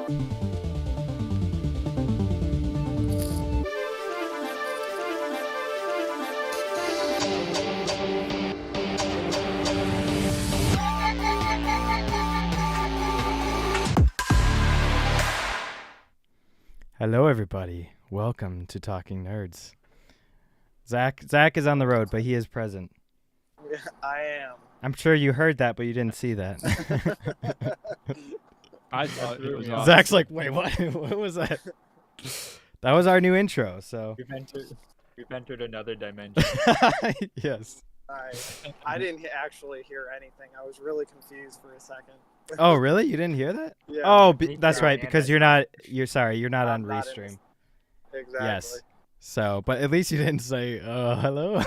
Hello, everybody. Welcome to Talking Nerds. Zach is on the road, but he is present. Yeah, I am. I'm sure you heard that, but you didn't see that. I thought it was awesome. Zach's like, wait, what? What was that? That was our new intro, so. We've entered another dimension. Yes. I didn't actually hear anything. I was really confused for a second. Oh, really? You didn't hear that? Yeah. Oh, that's right, because you're not on I'm not Restream. Exactly. Yes. So, but at least you didn't say, hello.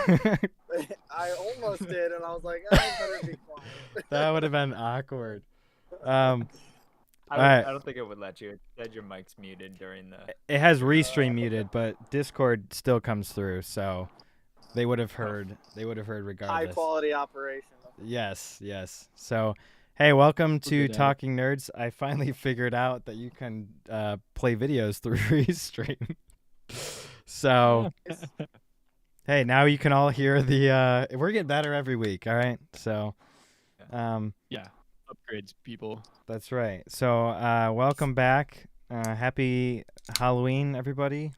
I almost did, and I was like, I better be quiet. That would have been awkward. I Alright. don't think it would let you. It said your mic's muted during the. It has Restream muted, but Discord still comes through, so they would have heard. They would have heard regardless. High quality operation. Yes. So, hey, welcome to good, Talking Nerds. I finally figured out that you can play videos through Restream. So, hey, now you can all hear the. We're getting better every week. All right, so. Yeah, upgrades, people. That's right. So, welcome back. Happy Halloween, everybody.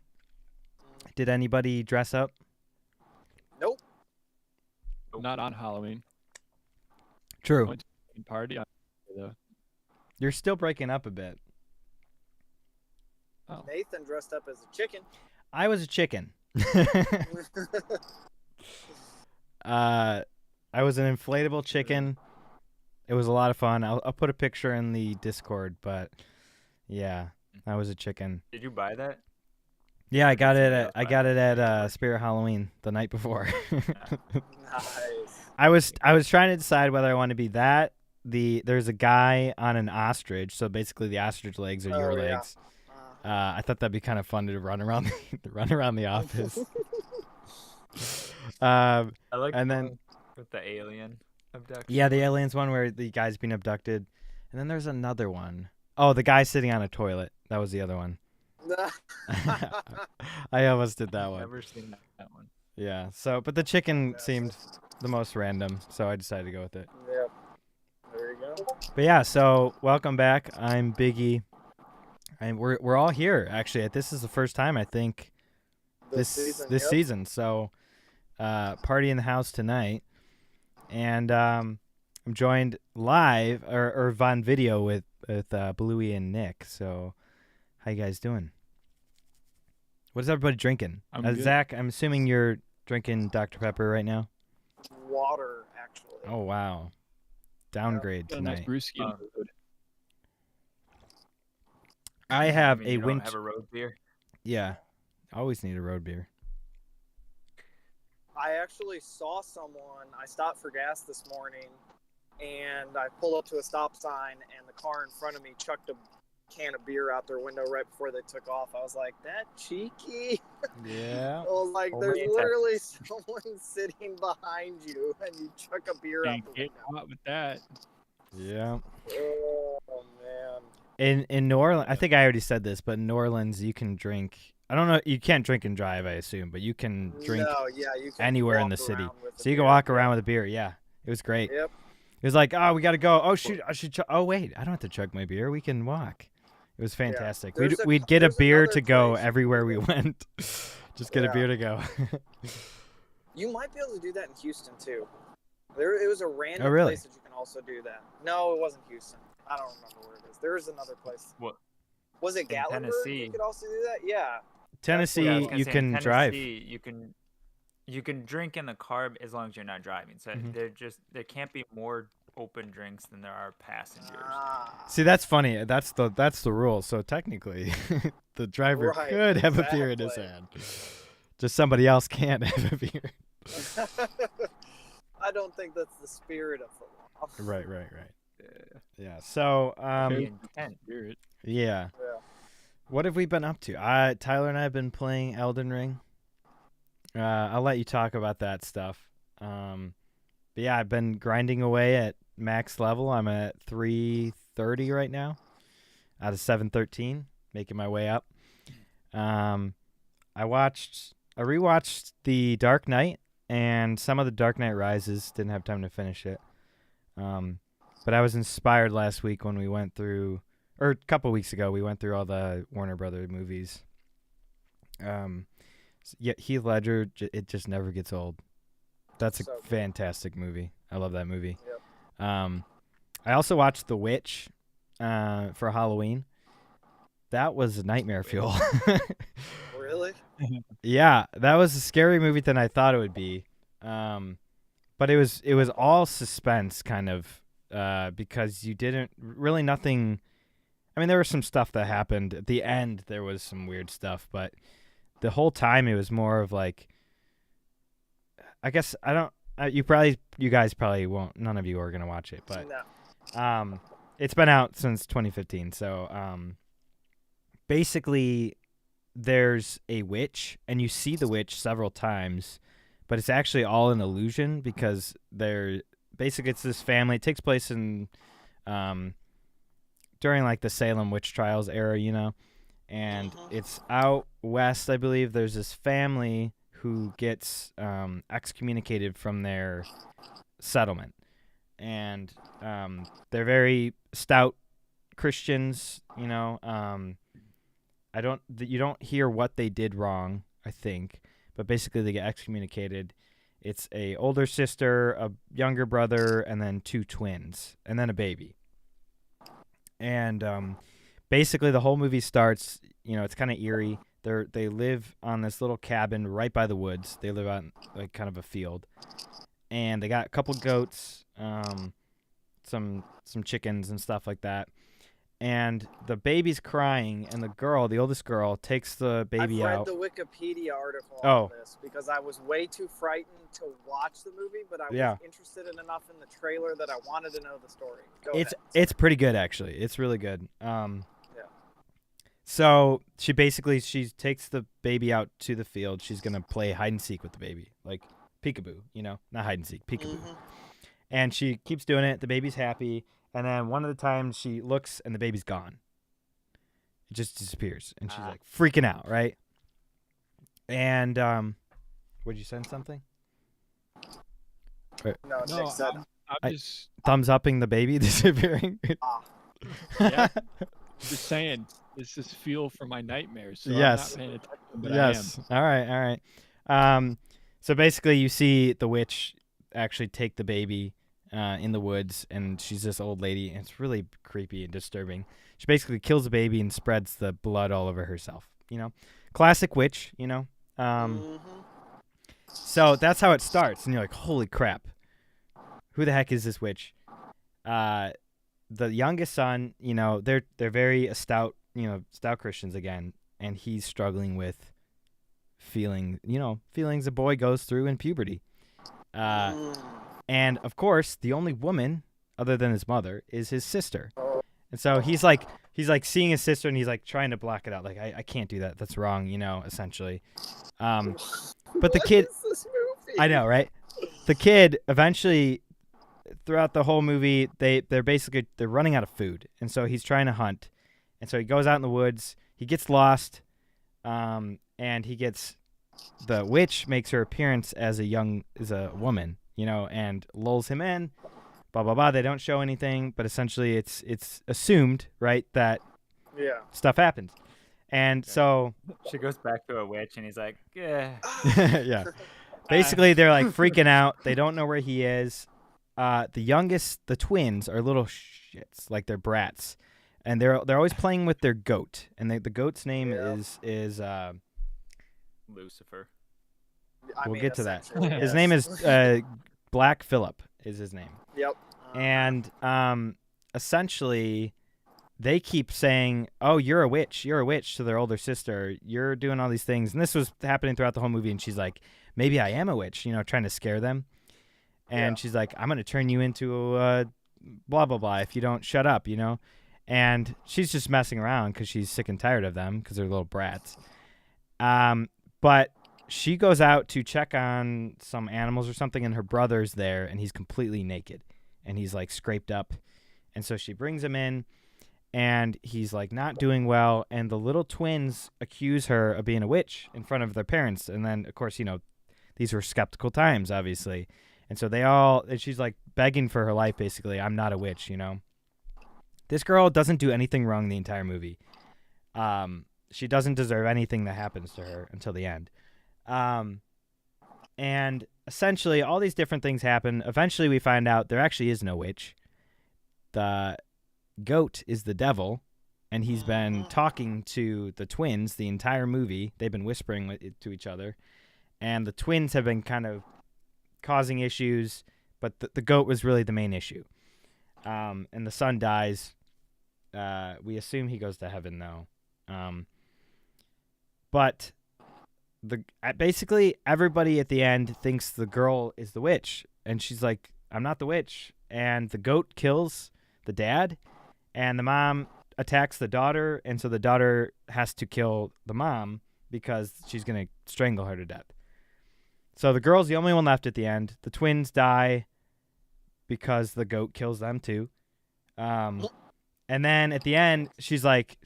Did anybody dress up? Nope. Not on Halloween. True. Went to a party on though. You're still breaking up a bit. Oh. Nathan dressed up as a chicken. I was a chicken. I was an inflatable chicken. It was a lot of fun. I'll put a picture in the Discord, but yeah, I was a chicken. Did you buy that? Yeah, I got it at Spirit Halloween the night before. Nice. I was trying to decide whether I want to be that. There's a guy on an ostrich, so basically the ostrich legs are your yeah. legs. I thought that'd be kind of fun to run around the office. I like. And then with the alien abduction. yeah, the aliens one where the guy's being abducted, and then there's another one. Oh, the guy sitting on a toilet. That was the other one. I almost did that one. Never seen that one. Yeah. So, but the chicken seemed the most random, so I decided to go with it. Yep. There you go. But yeah, so welcome back. I'm Biggie. And we're all here actually. This is the first time I think this season. So party in the house tonight. And I'm joined live or on video with Bluey and Nick. So how you guys doing? What is everybody drinking? I'm good. Zach, I'm assuming you're drinking Dr. Pepper right now? Water, actually. Oh wow. Downgrade Got a nice tonight. brewski. I have You a don't winter. have a road beer. Yeah, always need a road beer. I actually saw someone. I stopped for gas this morning, and I pulled up to a stop sign, and the car in front of me chucked a can of beer out their window right before they took off. I was like, that cheeky. Yeah. I was like, Oh, there's yeah. literally someone sitting behind you, and you chuck a beer out Can't the get window. caught with that. Yeah. Oh, man. In New Orleans, I think I already said this, but in New Orleans you can drink. I don't know. You can't drink and drive, I assume, but you can drink No, yeah, you can anywhere in walk the city. around with So a you can beer. walk around with a beer. Yeah, it was great. Yep. It was like, oh, we got to go. Oh shoot, I should. Oh wait, I don't have to chug my beer. We can walk. It was fantastic. We'd get a there's beer another to go place everywhere we went. Just get a Yeah. beer to go. You might be able to do that in Houston too. It was a random Oh, really? place that you can also do that. No, it wasn't Houston. I don't remember where it is. There is another place. What? Was it In Gatlinburg? Tennessee. You could also do that. Yeah. Tennessee, Yeah, I was gonna you say, can in drive. Tennessee, you can drink in the car as long as you're not driving. So Mhm. there can't be more open drinks than there are passengers. See, that's funny. That's the rule. So technically, the driver Right, could have a beer in his exactly. hand. Just somebody else can't have a beer. I don't think that's the spirit of the law. Right. Yeah. Yeah. So, The intent. yeah. Yeah. What have we been up to? Tyler and I have been playing Elden Ring. I'll let you talk about that stuff. But yeah, I've been grinding away at max level. I'm at 330 right now. out of 713, making my way up. I rewatched The Dark Knight and some of The Dark Knight Rises. Didn't have time to finish it. But I was inspired last week when we went through, or a couple weeks ago, we went through all the Warner Brothers movies. Yeah, Heath Ledger, it just never gets old. That's a fantastic movie. I love that movie. Yep. I also watched The Witch for Halloween. That was nightmare fuel. Really? Yeah, that was a scary movie than I thought it would be. But it was all suspense kind of because you didn't really nothing. I mean, there was some stuff that happened at the end. There was some weird stuff, but the whole time it was more of like, I guess I don't. You guys probably won't. None of you are gonna watch it, but No. it's been out since 2015. So basically, there's a witch, and you see the witch several times, but it's actually all an illusion because it's this family. It takes place in during like the Salem witch trials era, and it's out west, I believe. There's this family who gets excommunicated from their settlement, and they're very stout Christians. You don't hear what they did wrong, I think, but basically they get excommunicated. It's a older sister, a younger brother, and then 2 twins, and then a baby. And basically the whole movie starts, it's kind of eerie. They live on this little cabin right by the woods. They live out in like kind of a field, and they got a couple goats, some chickens and stuff like that. And the baby's crying, and the oldest girl, takes the baby out. I've read the Wikipedia article on this because I was way too frightened to watch the movie, but I was interested enough in the trailer that I wanted to know the story. It's pretty good, actually. It's really good. So she takes the baby out to the field. She's gonna play hide and seek with the baby, like peekaboo, not hide and seek, peekaboo. Mm-hmm. And she keeps doing it. The baby's happy. And then one of the times she looks and the baby's gone. It just disappears. And she's like freaking out, right? And would you send something? No, I'm just thumbs upping the baby disappearing. Yeah. Just saying, this is fuel for my nightmares. So yes. I'm not paying attention, but yes. I am. All right. So basically you see the witch actually take the baby in the woods, and she's this old lady, and it's really creepy and disturbing. She basically kills the baby and spreads the blood all over herself. Classic witch. So that's how it starts, and you're like, holy crap, who the heck is this witch? The youngest son, they're very stout Christians again, and he's struggling with feelings a boy goes through in puberty. And of course, the only woman other than his mother is his sister. And so he's like seeing his sister, and he's like trying to block it out. Like, I can't do that. That's wrong, essentially. But the kid, I know, right? The kid eventually, throughout the whole movie, they're running out of food. And so he's trying to hunt. And so he goes out in the woods, he gets lost. And the witch makes her appearance as a woman. And lulls him in, blah, blah, blah. They don't show anything, but essentially it's assumed, right, that stuff happens. And so she goes back to a witch, and he's like, yeah. Yeah. Basically, they're like freaking out. They don't know where he is. The twins are little shits, like they're brats. And they're always playing with their goat. And the goat's name is Lucifer. We'll get to that. His name is Black Phillip is his name. Yep. And essentially, they keep saying, "Oh, you're a witch. You're a witch," to their older sister. You're doing all these things, and this was happening throughout the whole movie. And she's like, "Maybe I am a witch," trying to scare them. And she's like, "I'm gonna turn you into blah blah blah if you don't shut up," And she's just messing around because she's sick and tired of them because they're little brats. But she goes out to check on some animals or something, and her brother's there, and he's completely naked, and he's like scraped up. And so she brings him in, and he's like not doing well, and the little twins accuse her of being a witch in front of their parents. And then of course, these were skeptical times, obviously, and so and she's like begging for her life, basically. I'm not a witch. This girl doesn't do anything wrong the entire movie. She doesn't deserve anything that happens to her until the end. And essentially all these different things happen. Eventually we find out there actually is no witch. The goat is the devil, and he's been talking to the twins the entire movie. They've been whispering to each other, and the twins have been kind of causing issues, but the goat was really the main issue. And the son dies. We assume he goes to heaven, though. But basically everybody at the end thinks the girl is the witch, and she's like, I'm not the witch. And the goat kills the dad, and the mom attacks the daughter, and so the daughter has to kill the mom because she's going to strangle her to death. So the girl's the only one left at the end. The twins die because the goat kills them too. And then at the end, she's like,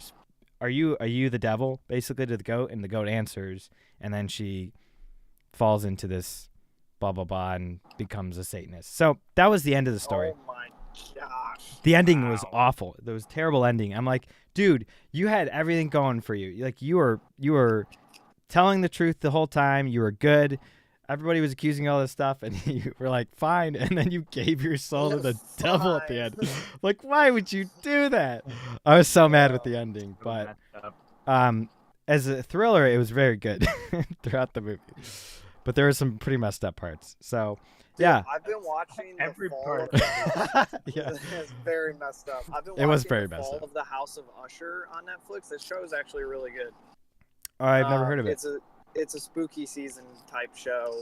Are you the devil, basically, to the goat? And the goat answers, and then she falls into this blah, blah, blah, and becomes a Satanist. So that was the end of the story. Oh my gosh. The ending was awful. There was a terrible ending. I'm like, dude, you had everything going for you. Like, you were telling the truth the whole time. You were good. Everybody was accusing you of all this stuff, and you were like, fine. And then you gave your soul to the devil at the end. Like, why would you do that? I was so mad with the ending. But as a thriller, it was very good throughout the movie. But there were some pretty messed up parts. So, Dude, yeah. I've been watching Every the fall part. Yeah. It's very messed up. I've been It watching was very the messed fall up. of the House of Usher on Netflix. This show is actually really good. Oh, I've never heard of it. It's a spooky season type show.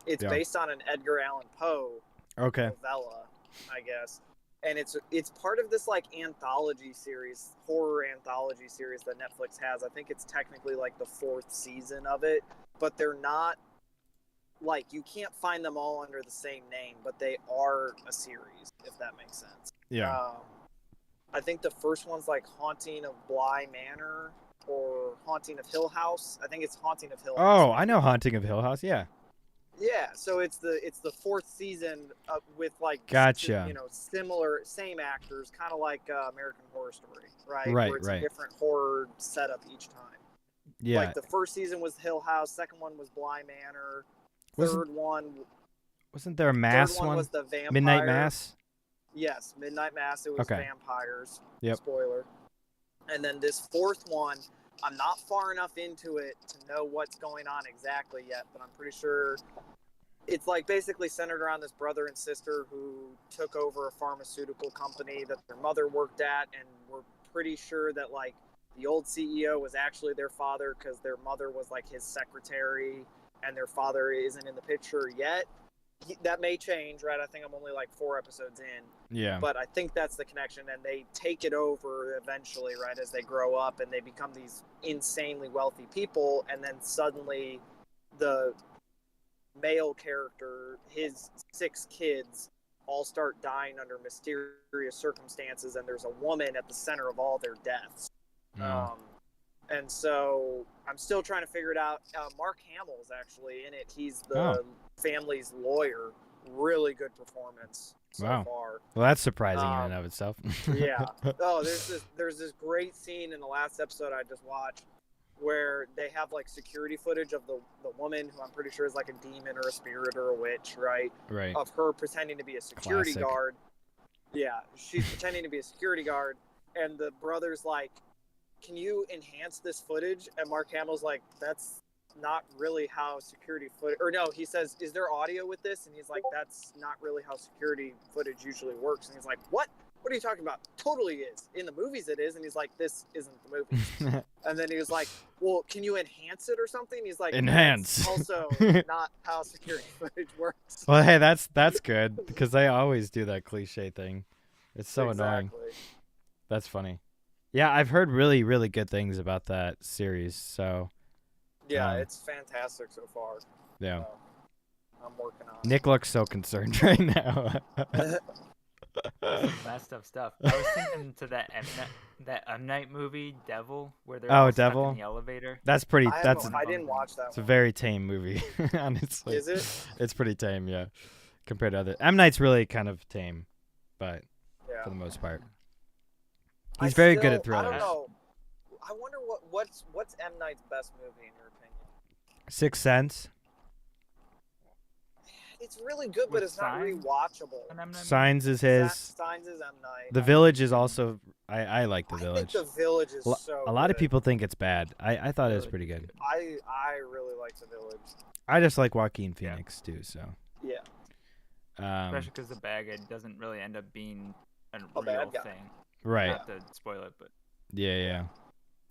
It's Yeah. based on an Edgar Allan Poe Okay. novella, I guess, and it's part of this like anthology series, horror anthology series that Netflix has. I think it's technically like the 4th season of it, but they're not like, you can't find them all under the same name, but they are a series, if that makes sense. Yeah. I think the first one's like Haunting of Bly Manor or Haunting of Hill House. I think it's Haunting of Hill House. Oh, I know Haunting of Hill House. Yeah. Yeah, so it's the 4th season with like Gotcha. same actors, kind of like American Horror Story, right? Right, Where it's right. a different horror setup each time. Yeah. Like the first season was Hill House, second one was Bly Manor, Wasn't there a third mass one one? was the vampire. Midnight Mass? Yes, Midnight Mass. It was Okay. vampires. Yep. Spoiler. And then this 4th one, I'm not far enough into it to know what's going on exactly yet, but I'm pretty sure it's like basically centered around this brother and sister who took over a pharmaceutical company that their mother worked at, and we're pretty sure that like the old CEO was actually their father because their mother was like his secretary, and their father isn't in the picture yet. That may change, right? I think I'm only like 4 episodes in. Yeah. But I think that's the connection, and they take it over eventually, right, as they grow up and they become these insanely wealthy people, and then suddenly the male character, his 6 kids, all start dying under mysterious circumstances, and there's a woman at the center of all their deaths. And so I'm still trying to figure it out. Mark Hamill's actually in it. He's the family's lawyer. Really good performance so far. Well, that's surprising in and of itself. Yeah. Oh, there's this great scene in the last episode I just watched where they have like security footage of the woman who I'm pretty sure is like a demon or a spirit or a witch, right? Right. Of her pretending to be a security Classic. guard. Yeah, she's pretending to be a security guard, and the brother's like, can you enhance this footage? And Mark Hamill's like, that's not really how security footage, or no, he says, is there audio with this? And he's like, that's not really how security footage usually works. And he's like, what are you talking about? Totally is. In the movies it is. And he's like, this isn't the movie. And then he was like, well, can you enhance it or something? He's like, Enhance. that's also not how security footage works. Well, hey, that's good because they always do that cliche thing. It's so annoying. That's funny. Yeah, I've heard really, really good things about that series. So yeah, it's fantastic so far. yeah, I'm working on it. Nick looks so concerned right now. Some messed up stuff. I was thinking to that M Night movie, Devil, where they're Oh, all stuck Devil? in the elevator. That's pretty. I That's didn't watch that it's a one. very tame movie. Honestly, Is it? It's pretty tame, yeah, compared to other. M Night's really kind of tame, but Yeah. for the most part, I he's very good still- at thrillers. I don't know. I wonder what's M Night's best movie in your opinion? Sixth Sense. It's really good, but With it's not Signs? rewatchable. And M Night Signs is his. Signs is M Night. The Village is also. I like The I Village. think The Village is so A lot of good. people think it's bad. I thought it was Village pretty is good. I really like The Village. I just like Joaquin Yeah. Phoenix too. So. Yeah. Especially because the bad guy doesn't really end up being a A bad real guy. thing. Right. Not to spoil it, but Yeah.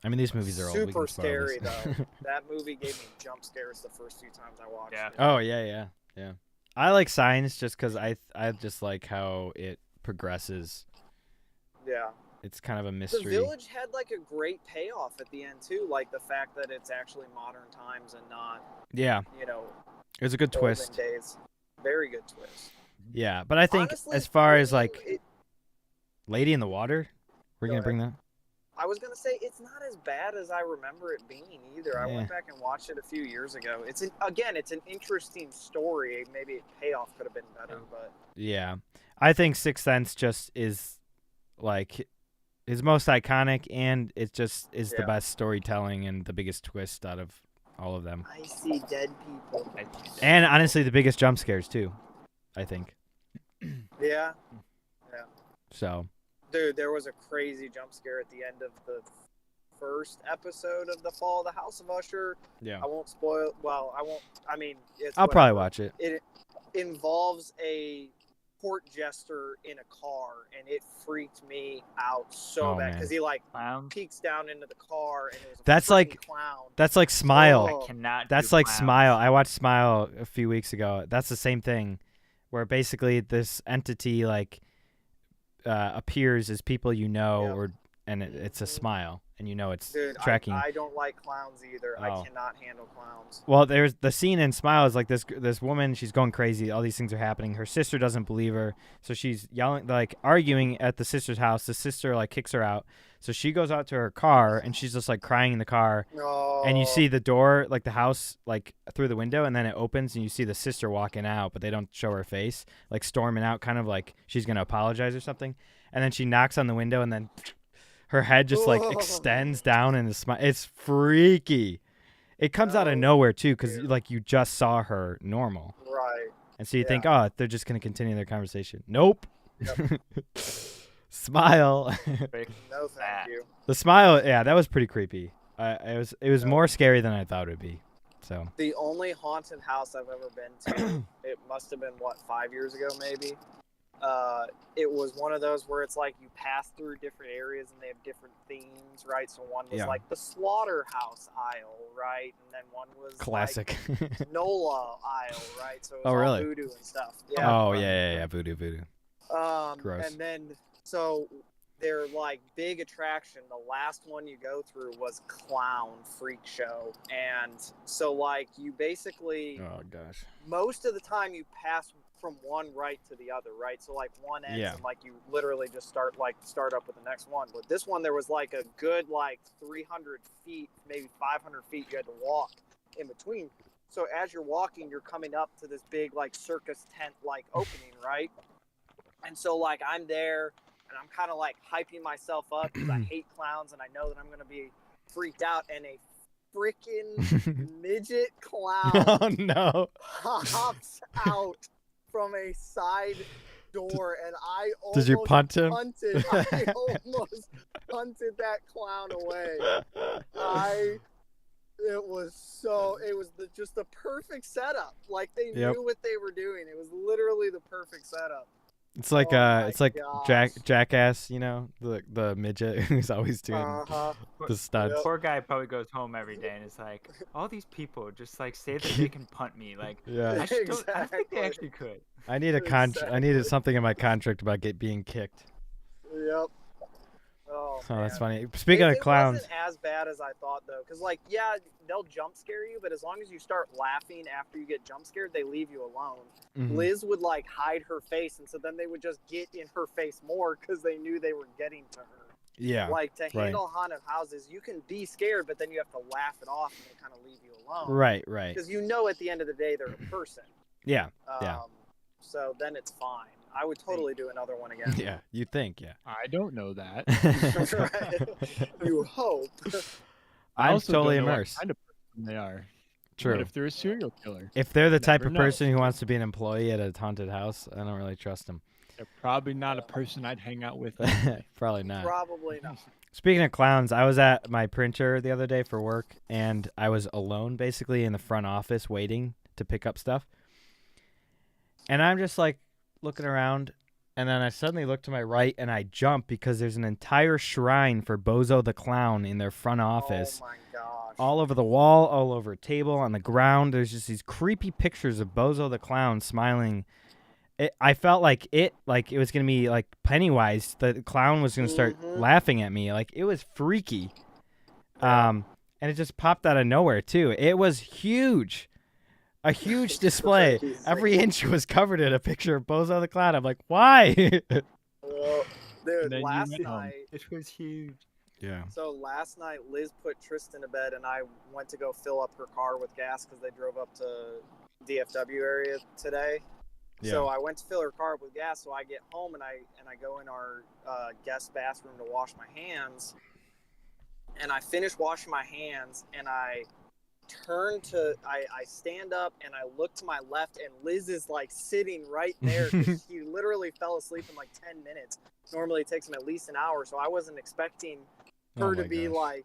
I mean, these movies are old. We Super can spoil scary this. though. That movie gave me jump scares the first few times I watched Yeah. it. Oh yeah. I like Signs just because I just like how it progresses. Yeah. It's kind of a The mystery. Village had like a great payoff at the end too, like the fact that it's actually modern times and not, Yeah, you know, it was a good olden twist. days. Very good twist. Yeah, but I think Honestly, as far for as me, like Lady in the Water, we're Go gonna ahead. bring that. I was gonna say it's not as bad as I remember it being either. I Yeah. went back and watched it a few years ago. It's an interesting story. Maybe payoff could have been better, but Yeah, I think Sixth Sense just is like his most iconic, and it just is the Yeah. best storytelling and the biggest twist out of all of them. I see dead people. And honestly, the biggest jump scares too. I think Yeah, so. dude, there was a crazy jump scare at the end of the first episode of The Fall of the House of Usher. Yeah, I won't spoil. Well, I won't. I mean, it's I'll probably whatever. watch it. It involves a court jester in a car, and it freaked me out so Oh, bad man. because he like clown. peeks down into the car, and it was a That's freaking like- clown. That's like Smile. Oh. I cannot. That's do like clowns. Smile. I watched Smile a few weeks ago. That's the same thing, where basically this entity like appears as people you know, Yep. and it's a smile, and you know it's Dude, tracking. I don't like clowns either. Oh. I cannot handle clowns. Well, there's the scene in Smile is like this woman. She's going crazy. All these things are happening. Her sister doesn't believe her, so she's yelling, like arguing at the sister's house. The sister like kicks her out, so she goes out to her car and she's just like crying in the car. No. And you see the door, like the house, like through the window, and then it opens, and you see the sister walking out, but they don't show her face, like storming out, kind of like she's gonna apologize or something. And then she knocks on the window, and then her head just like Oh. extends down and it's freaky. It comes out of Oh, nowhere too, because dear. like you just saw her normal, Right. and so you Yeah. think, oh, they're just gonna continue their conversation. Nope. Yep. Smile. No, thank you. The smile, yeah, that was pretty creepy. It was more scary than I thought it would be. So The only haunted house I've ever been to, it must have been 5 years ago, maybe. It was one of those where it's like you pass through different areas and they have different themes, right? So one was Yeah. like the slaughterhouse aisle, right? And then one was classic. like NOLA aisle, right? So it was Oh, all really? voodoo and stuff. Oh yeah, voodoo. Gross. And then so their like big attraction, the last one you go through was Clown Freak Show, and so like you basically Oh gosh. most of the time you pass from one right to the other, right? So like one ends Yeah. and like you literally just start up with the next one. But this one there was like a good like 300 feet, maybe 500 feet you had to walk in between. So as you're walking, you're coming up to this big like circus tent like opening, right? And so like I'm there and I'm kind of like hyping myself up because I hate clowns and I know that I'm gonna be freaked out, and a freaking midget clown Oh no. hops out from a side door, and I almost Did you punt him? punted. I almost punted that clown away. It was just the perfect setup. Like they Yep. knew what they were doing. It was literally the perfect setup. It's like Oh my it's like gosh. Jackass, you know, the midget who's always doing Uh-huh. the stunts. Yep. Poor guy probably goes home every day and is like, all these people just like say that they can punt me. Like, Yeah. I think Exactly. they actually could. I need I needed something in my contract about being kicked. Yep. Oh, Oh, that's man. funny. Speaking of It clowns, wasn't as bad as I thought, though. Because, like, yeah, they'll jump scare you, but as long as you start laughing after you get jump scared, they leave you alone. Mhm. Liz would, like, hide her face, and so then they would just get in her face more because they knew they were getting to her. yeah, Like, to right. handle haunted houses, you can be scared, but then you have to laugh it off, and they kind of leave you alone. Right. Because you know at the end of the day they're a person. Yeah, yeah. So then it's fine. I would totally do another one again. Yeah, you think, yeah. I don't know that. Right. You hope. I I'm also totally don't know immersed. what kind of person they are. True. What if they're a serial killer? If they're the type Never of know. person who wants to be an employee at a haunted house, I don't really trust them. They're probably not a person I'd hang out with. Probably not. Probably not. Speaking of clowns, I was at my printer the other day for work, and I was alone basically in the front office waiting to pick up stuff. And I'm just like looking around, and then I suddenly look to my right, and I jump because there's an entire shrine for Bozo the Clown in their front office. Oh my gosh. All over the wall, all over a table, on the ground. There's just these creepy pictures of Bozo the Clown smiling. I felt like it was going to be like Pennywise. The clown was going to start laughing at me. Like, it was freaky. And it just popped out of nowhere, too. It was huge. A huge display. Every inch was covered in a picture of Bozo the Clown. I'm like, why? Well, dude, Then you last went home. night. It was huge. Yeah. So last night, Liz put Tristan to bed, and I went to go fill up her car with gas because they drove up to DFW area today. Yeah. So I went to fill her car up with gas. So I get home and I go in our guest bathroom to wash my hands, and I finish washing my hands, and I stand up and I look to my left, and Liz is like sitting right there. She literally fell asleep in like 10 minutes. Normally it takes him at least an hour, so I wasn't expecting her to be like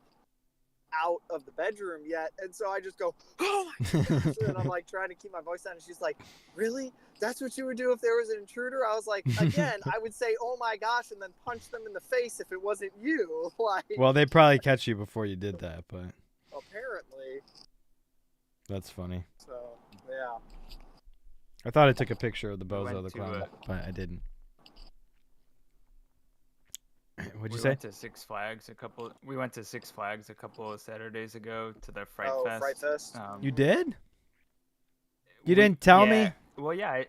out of the bedroom yet. And so I just go, oh my gosh, and I'm like trying to keep my voice down, and she's like, really? That's what you would do if there was an intruder? I was like, again, I would say, oh my gosh, and then punch them in the face if it wasn't you. Like, Well, they'd probably catch you before you did that, but apparently. that's funny. So yeah. I thought I took a picture of the Bozo went the to, Clown, but I didn't. What'd you We say? went to Six Flags a couple of Saturdays ago to the Fright Fest. Fright Fest. You did? You didn't tell me? Well, yeah.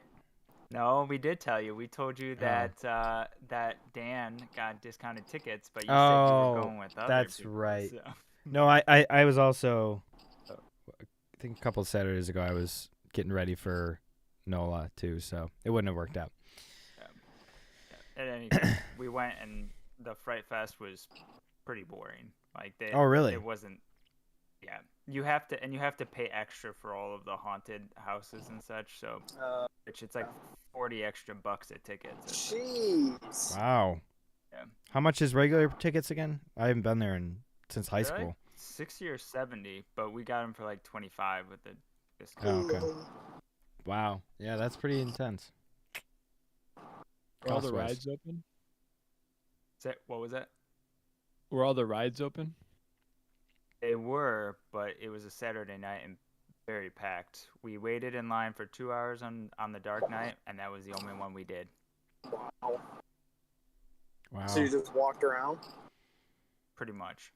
No, we did tell you. We told you that that Dan got discounted tickets, but you said you were going with other that's people, right. so. No, I was also, I think a couple of Saturdays ago, I was getting ready for NOLA too, so it wouldn't have worked out. At any time, we went, and the Fright Fest was pretty boring. Like Oh, really? It wasn't. Yeah, you have to pay extra for all of the haunted houses and such. So it's like $40 extra a ticket. So Jeez. Wow. Yeah. How much is regular tickets again? I haven't been there since high They're like school. 60 or 70, but we got them for like 25 with the discount. Oh, okay. Wow. Yeah, that's pretty intense. Were all the Cost-wise. rides open? What was that? Were all the rides open? They were, but it was a Saturday night and very packed. We waited in line for 2 hours on the dark night, and that was the only one we did. Wow. Wow. So you just walked around? Pretty much.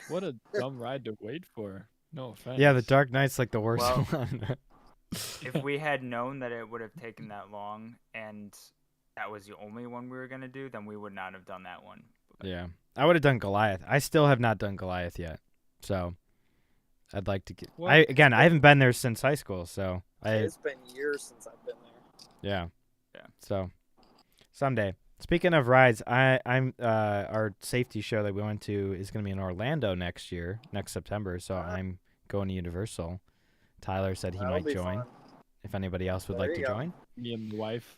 What a dumb ride to wait for. No offense. Yeah, the Dark Knight's like the worst Well, one. If we had known that it would have taken that long and that was the only one we were going to do, then we would not have done that one. Yeah. I would have done Goliath. I still have not done Goliath yet. So I'd like to get What? I haven't been there since high school, so It's been years since I've been there. yeah. Yeah. So someday. Speaking of rides, I'm our safety show that we went to is going to be in Orlando next September, so I'm going to Universal. Tyler said he That'll might be join. fun. If anybody else would There like to you go. join, Me and the wife.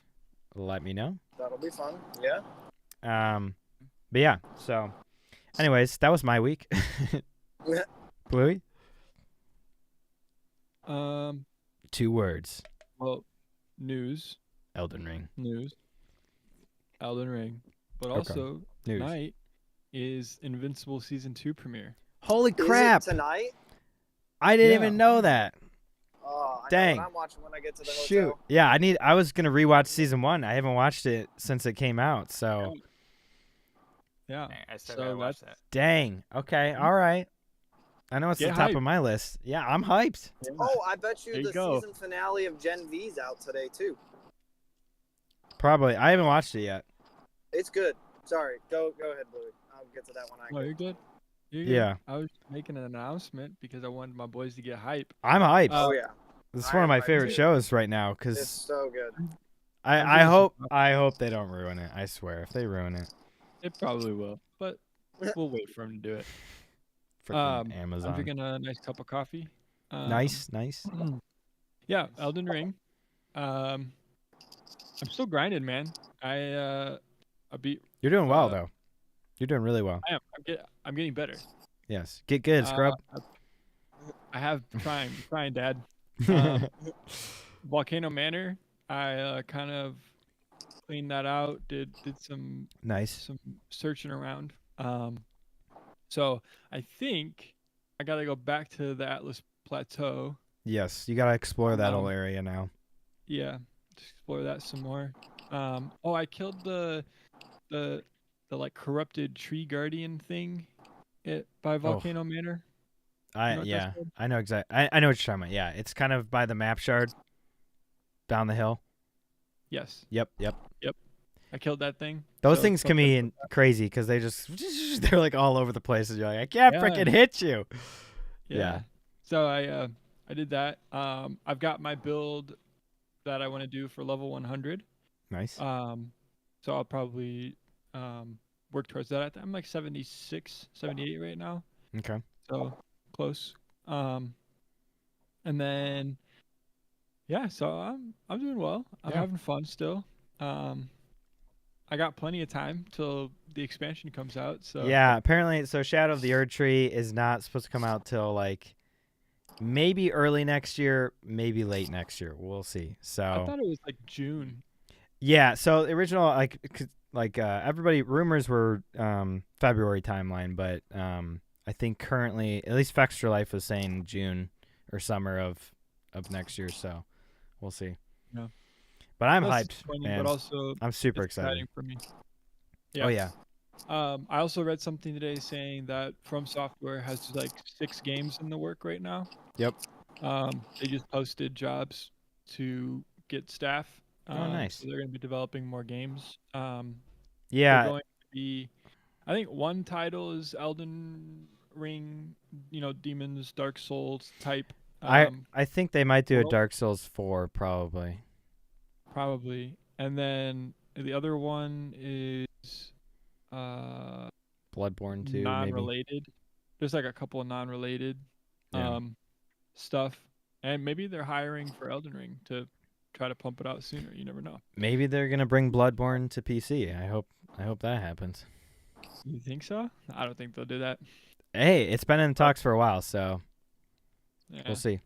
let me know. That'll be fun. Yeah. But yeah, so anyways, that was my week. Bluey? 2 words. Well, news. Elden Ring. Elden Ring. But Okay. also, News. tonight is Invincible Season 2 premiere. Holy Is crap. it tonight? I didn't Yeah. even know that. Oh, I Dang. know what I'm watching when I get to the hotel. Shoot. Yeah, I was going to rewatch season 1. I haven't watched it since it came out, so Yeah. I still So gotta watch that's that. Dang. Okay. All right. I know it's the Get top hyped. of my list. Yeah, I'm hyped. yeah. Oh, I bet you There you the go. season finale of Gen V's out today too. Probably. I haven't watched it yet. It's good. Sorry, go ahead, Bluey. I'll get to that when I No, get. you're good. You're Yeah. good. I was making an announcement because I wanted my boys to get hype. I'm hyped. Oh yeah, This is I one of am my hyped, favorite too. shows right now it's because so good. I'm I doing some I hope they don't ruin it. I swear, if they ruin it, It probably will, but we'll wait for them to do it. freaking I'm Amazon. drinking a nice cup of coffee. Nice. Yeah, Elden Ring. I'm still grinding, man. I beat. You're doing well Uh, though. You're doing really well. I am. I'm getting better. Yes. Get good, scrub. I have trying, Dad. Volcano Manor. I kind of cleaned that out. Did some Nice. searching around. So I think I gotta go back to the Atlas Plateau. Yes, you gotta explore that whole Um, area now. Yeah, explore that some more. Oh, I killed the like corrupted tree guardian thing by Volcano Manor. You know what that's called? I know exactly. I know what you're talking about. Yeah, it's kind of by the map shard down the hill. Yes. Yep. I killed that thing. Those So things can be crazy because they're like all over the place. And you're like, I can't Yeah. freaking hit you. Yeah. So I did that. I've got my build that I want to do for level 100. Nice. So I'll probably work towards that. I'm like 76, 78 right now. Okay. So close. And then yeah, so I'm doing well. I'm Yeah. having fun still. I got plenty of time till the expansion comes out. So Yeah. Apparently, so Shadow of the Erd Tree is not supposed to come out till like maybe early next year, maybe late next year. We'll see. So I thought it was like June. yeah. So the original everybody rumors were February timeline, but I think currently at least Fextra Life was saying June or summer of next year. So we'll see. Yeah. But I'm That's hyped, disappointing, man. but also I'm super it's excited. for me. Oh yeah. I also read something today saying that From Software has like 6 games in the work right now. Yep. They just posted jobs to get staff. Oh, nice. So they're going to be developing more games. They're Yeah. going to be, I think one title is Elden Ring, Demons, Dark Souls type. I think they might do a Portal? Dark Souls 4 probably. Probably. And then the other one is Bloodborne 2 maybe. non-related. There's like a couple of non-related Yeah. stuff, and maybe they're hiring for Elden Ring to try to pump it out sooner. You never know. Maybe they're gonna bring Bloodborne to PC. I hope that happens. You think so? I don't think they'll do that. Hey, it's been in talks for a while, so Yeah. we'll see.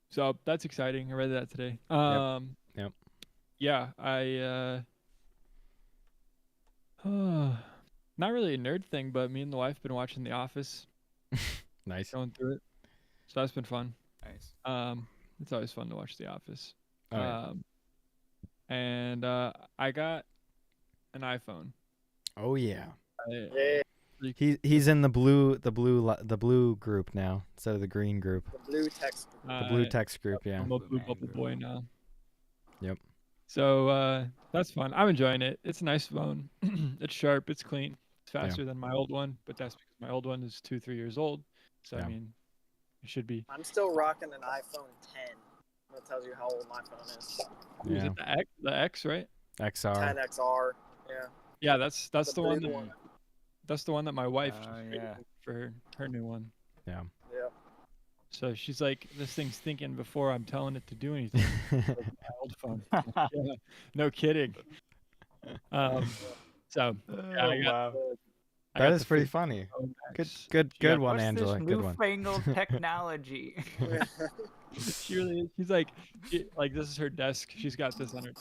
So that's exciting. I read that today. Yep. Yeah, I not really a nerd thing, but me and the wife been watching The Office, Nice. going through it. So that's been fun. Nice. It's always fun to watch The Office. Oh, yeah. And I got an iPhone. Oh yeah. Yeah, He's in the blue group now instead of the green group. the blue text. The blue text group, yeah. I'm a Blue Man Bubble group. boy now. Yep. So that's fun. I'm enjoying it. It's a nice phone. It's sharp. It's clean. It's Yeah. faster than my old one, but that's because my old one is 2-3 years old. So Yeah. I mean, it should be. I'm still rocking an iPhone 10. That tells you how old my phone is. Is Yeah. it the X, right? XR. 10XR. Yeah. Yeah, that's the one blue that one. that's the one that my wife just Yeah. traded for her new one. Yeah. Yeah. So she's like, this thing's thinking before I'm telling it to do anything. Like my old phone. Yeah, no kidding. So yeah, I got That is the pretty free funny. phone Good Yeah, one, What's Angela. this Good one. newfangled technology? She really is. She's like, this is her desk. She's got this on her.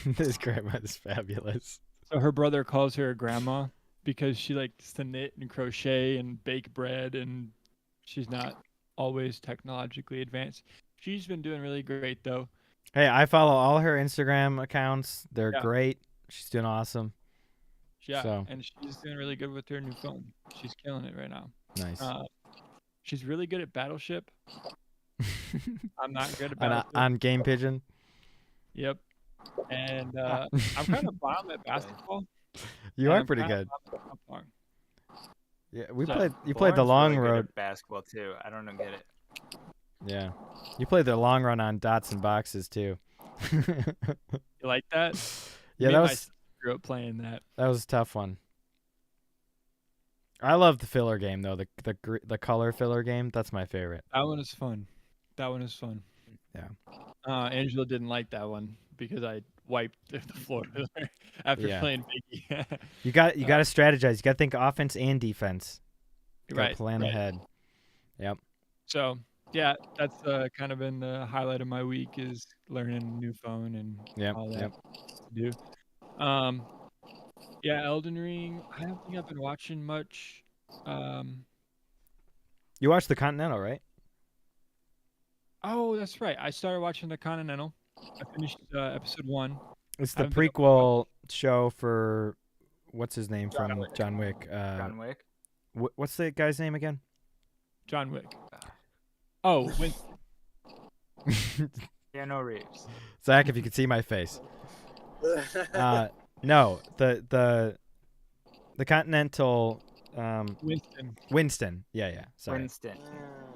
This grandma is fabulous. So her brother calls her a grandma because she likes to knit and crochet and bake bread, and she's not always technologically advanced. She's been doing really great though. Hey, I follow all her Instagram accounts. They're Yeah. great. She's doing awesome. Yeah, So. and she's doing really good with her new phone. She's killing it right now. Nice. She's really good at Battleship. I'm not good at on, Battleship. on Game Pigeon. Yep. And I'm kind of bomb at basketball. You are pretty good. Yeah, we played. You played the Lauren's long really good road. at basketball too. I don't get it. Yeah, you played the long run on dots and boxes too. You like that? Yeah, that was. Grew up playing that. That was a tough one. I love the filler game though. The color filler game. That's my favorite. That one is fun. Yeah. Angela didn't like that one because I wiped the floor with her after playing Biggie. you got to strategize. You got to think offense and defense. You got to plan ahead. Yep. So yeah, that's kind of been the highlight of my week is learning a new phone and all that to do. Yeah, Elden Ring. I don't think I've been watching much. You watched the Continental, right? Oh, that's right. I started watching the Continental. I finished episode 1. It's the prequel show for what's his name from John Wick. John Wick. What's the guy's name again? John Wick. Oh, Keanu Reeves. Zach, if you could see my face. No, the Continental. Winston. Yeah. Sorry. Winston.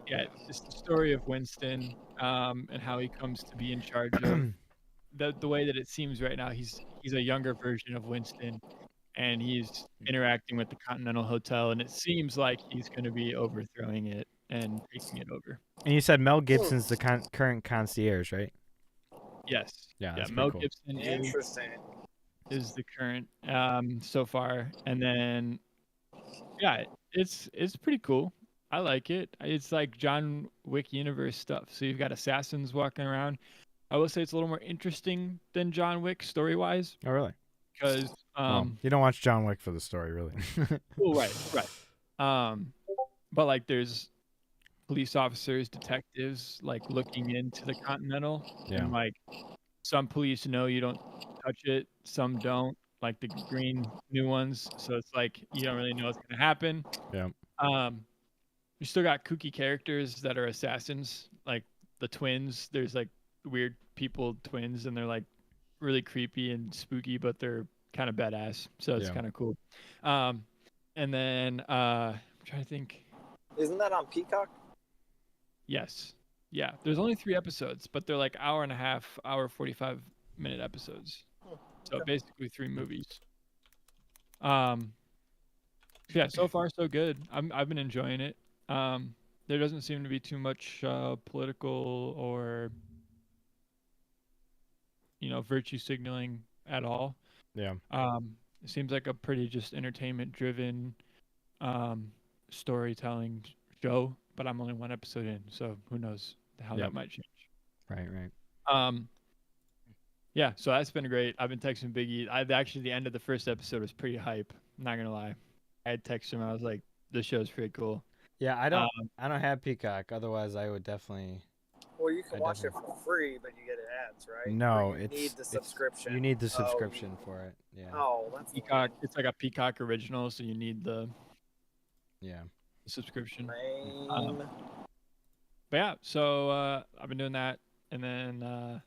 Yeah, it's the story of Winston, and how he comes to be in charge of the way that it seems right now. He's a younger version of Winston, and he's interacting with the Continental Hotel, and it seems like he's going to be overthrowing it and taking it over. And you said Mel Gibson's the current concierge, right? Yes. Yeah. That's Mel cool. Gibson is the current so far, and then it's pretty cool. I like it. It's like John Wick universe stuff. So you've got assassins walking around. I will say it's a little more interesting than John Wick story wise. Oh really? Because you don't watch John Wick for the story, really. Well, right. But like there's police officers, detectives like looking into the Continental. Yeah. And like some police know you don't touch it, some don't, like the green new ones. So it's like you don't really know what's gonna happen. Yeah. You still got kooky characters that are assassins, like the twins. There's like weird people twins, and they're like really creepy and spooky, but they're kind of badass. So it's kind of cool. And then I'm trying to think. Isn't that on Peacock? Yes. Yeah. There's only 3 episodes, but they're like hour and a half, hour 45-minute episodes. So basically 3 movies. Yeah. So far so good. I've been enjoying it. There doesn't seem to be too much political or virtue signaling at all. Yeah. It seems like a pretty just entertainment driven storytelling show, but I'm only 1 episode in, so who knows how that might change. Right. Yeah, so that's been great. I've been texting Biggie. The end of the first episode was pretty hype. I'm not gonna lie. I had texted him. I was like, "This show's pretty cool." Yeah, I don't have Peacock. Otherwise, I would definitely. Well, you can watch it for free, but you get ads, right? No, you need the subscription. You need the subscription for it. Yeah. Oh, that's Peacock. It's like a Peacock original, so you need the subscription. Lame. But yeah, so I've been doing that, and then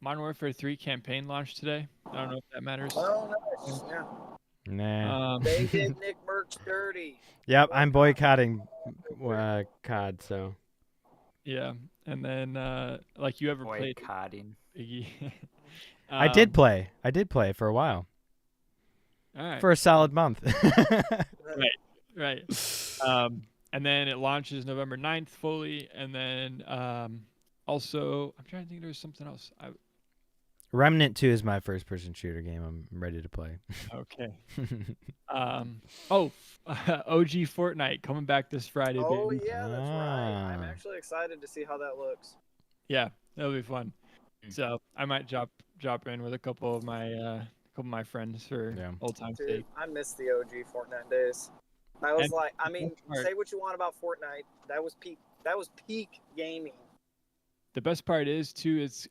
Modern Warfare 3 campaign launched today. I don't know if that matters. Oh, nice. Yeah. Nah. They did Nick Merckx dirty. Yep, I'm boycotting COD. So. Yeah, and then like you ever played boycotting? I did play for a while. All right. For a solid month. Right. And then it launches November 9th fully, and then also I'm trying to think. There's something else. Remnant 2 is my first-person shooter game. I'm ready to play. Okay. OG Fortnite coming back this Friday. Oh baby. yeah, that's right. I'm actually excited to see how that looks. Yeah, that'll be fun. So I might drop in with a couple of my friends for old time's sake. I miss the OG Fortnite days. I was say what you want about Fortnite. That was peak gaming. the best part is too, it's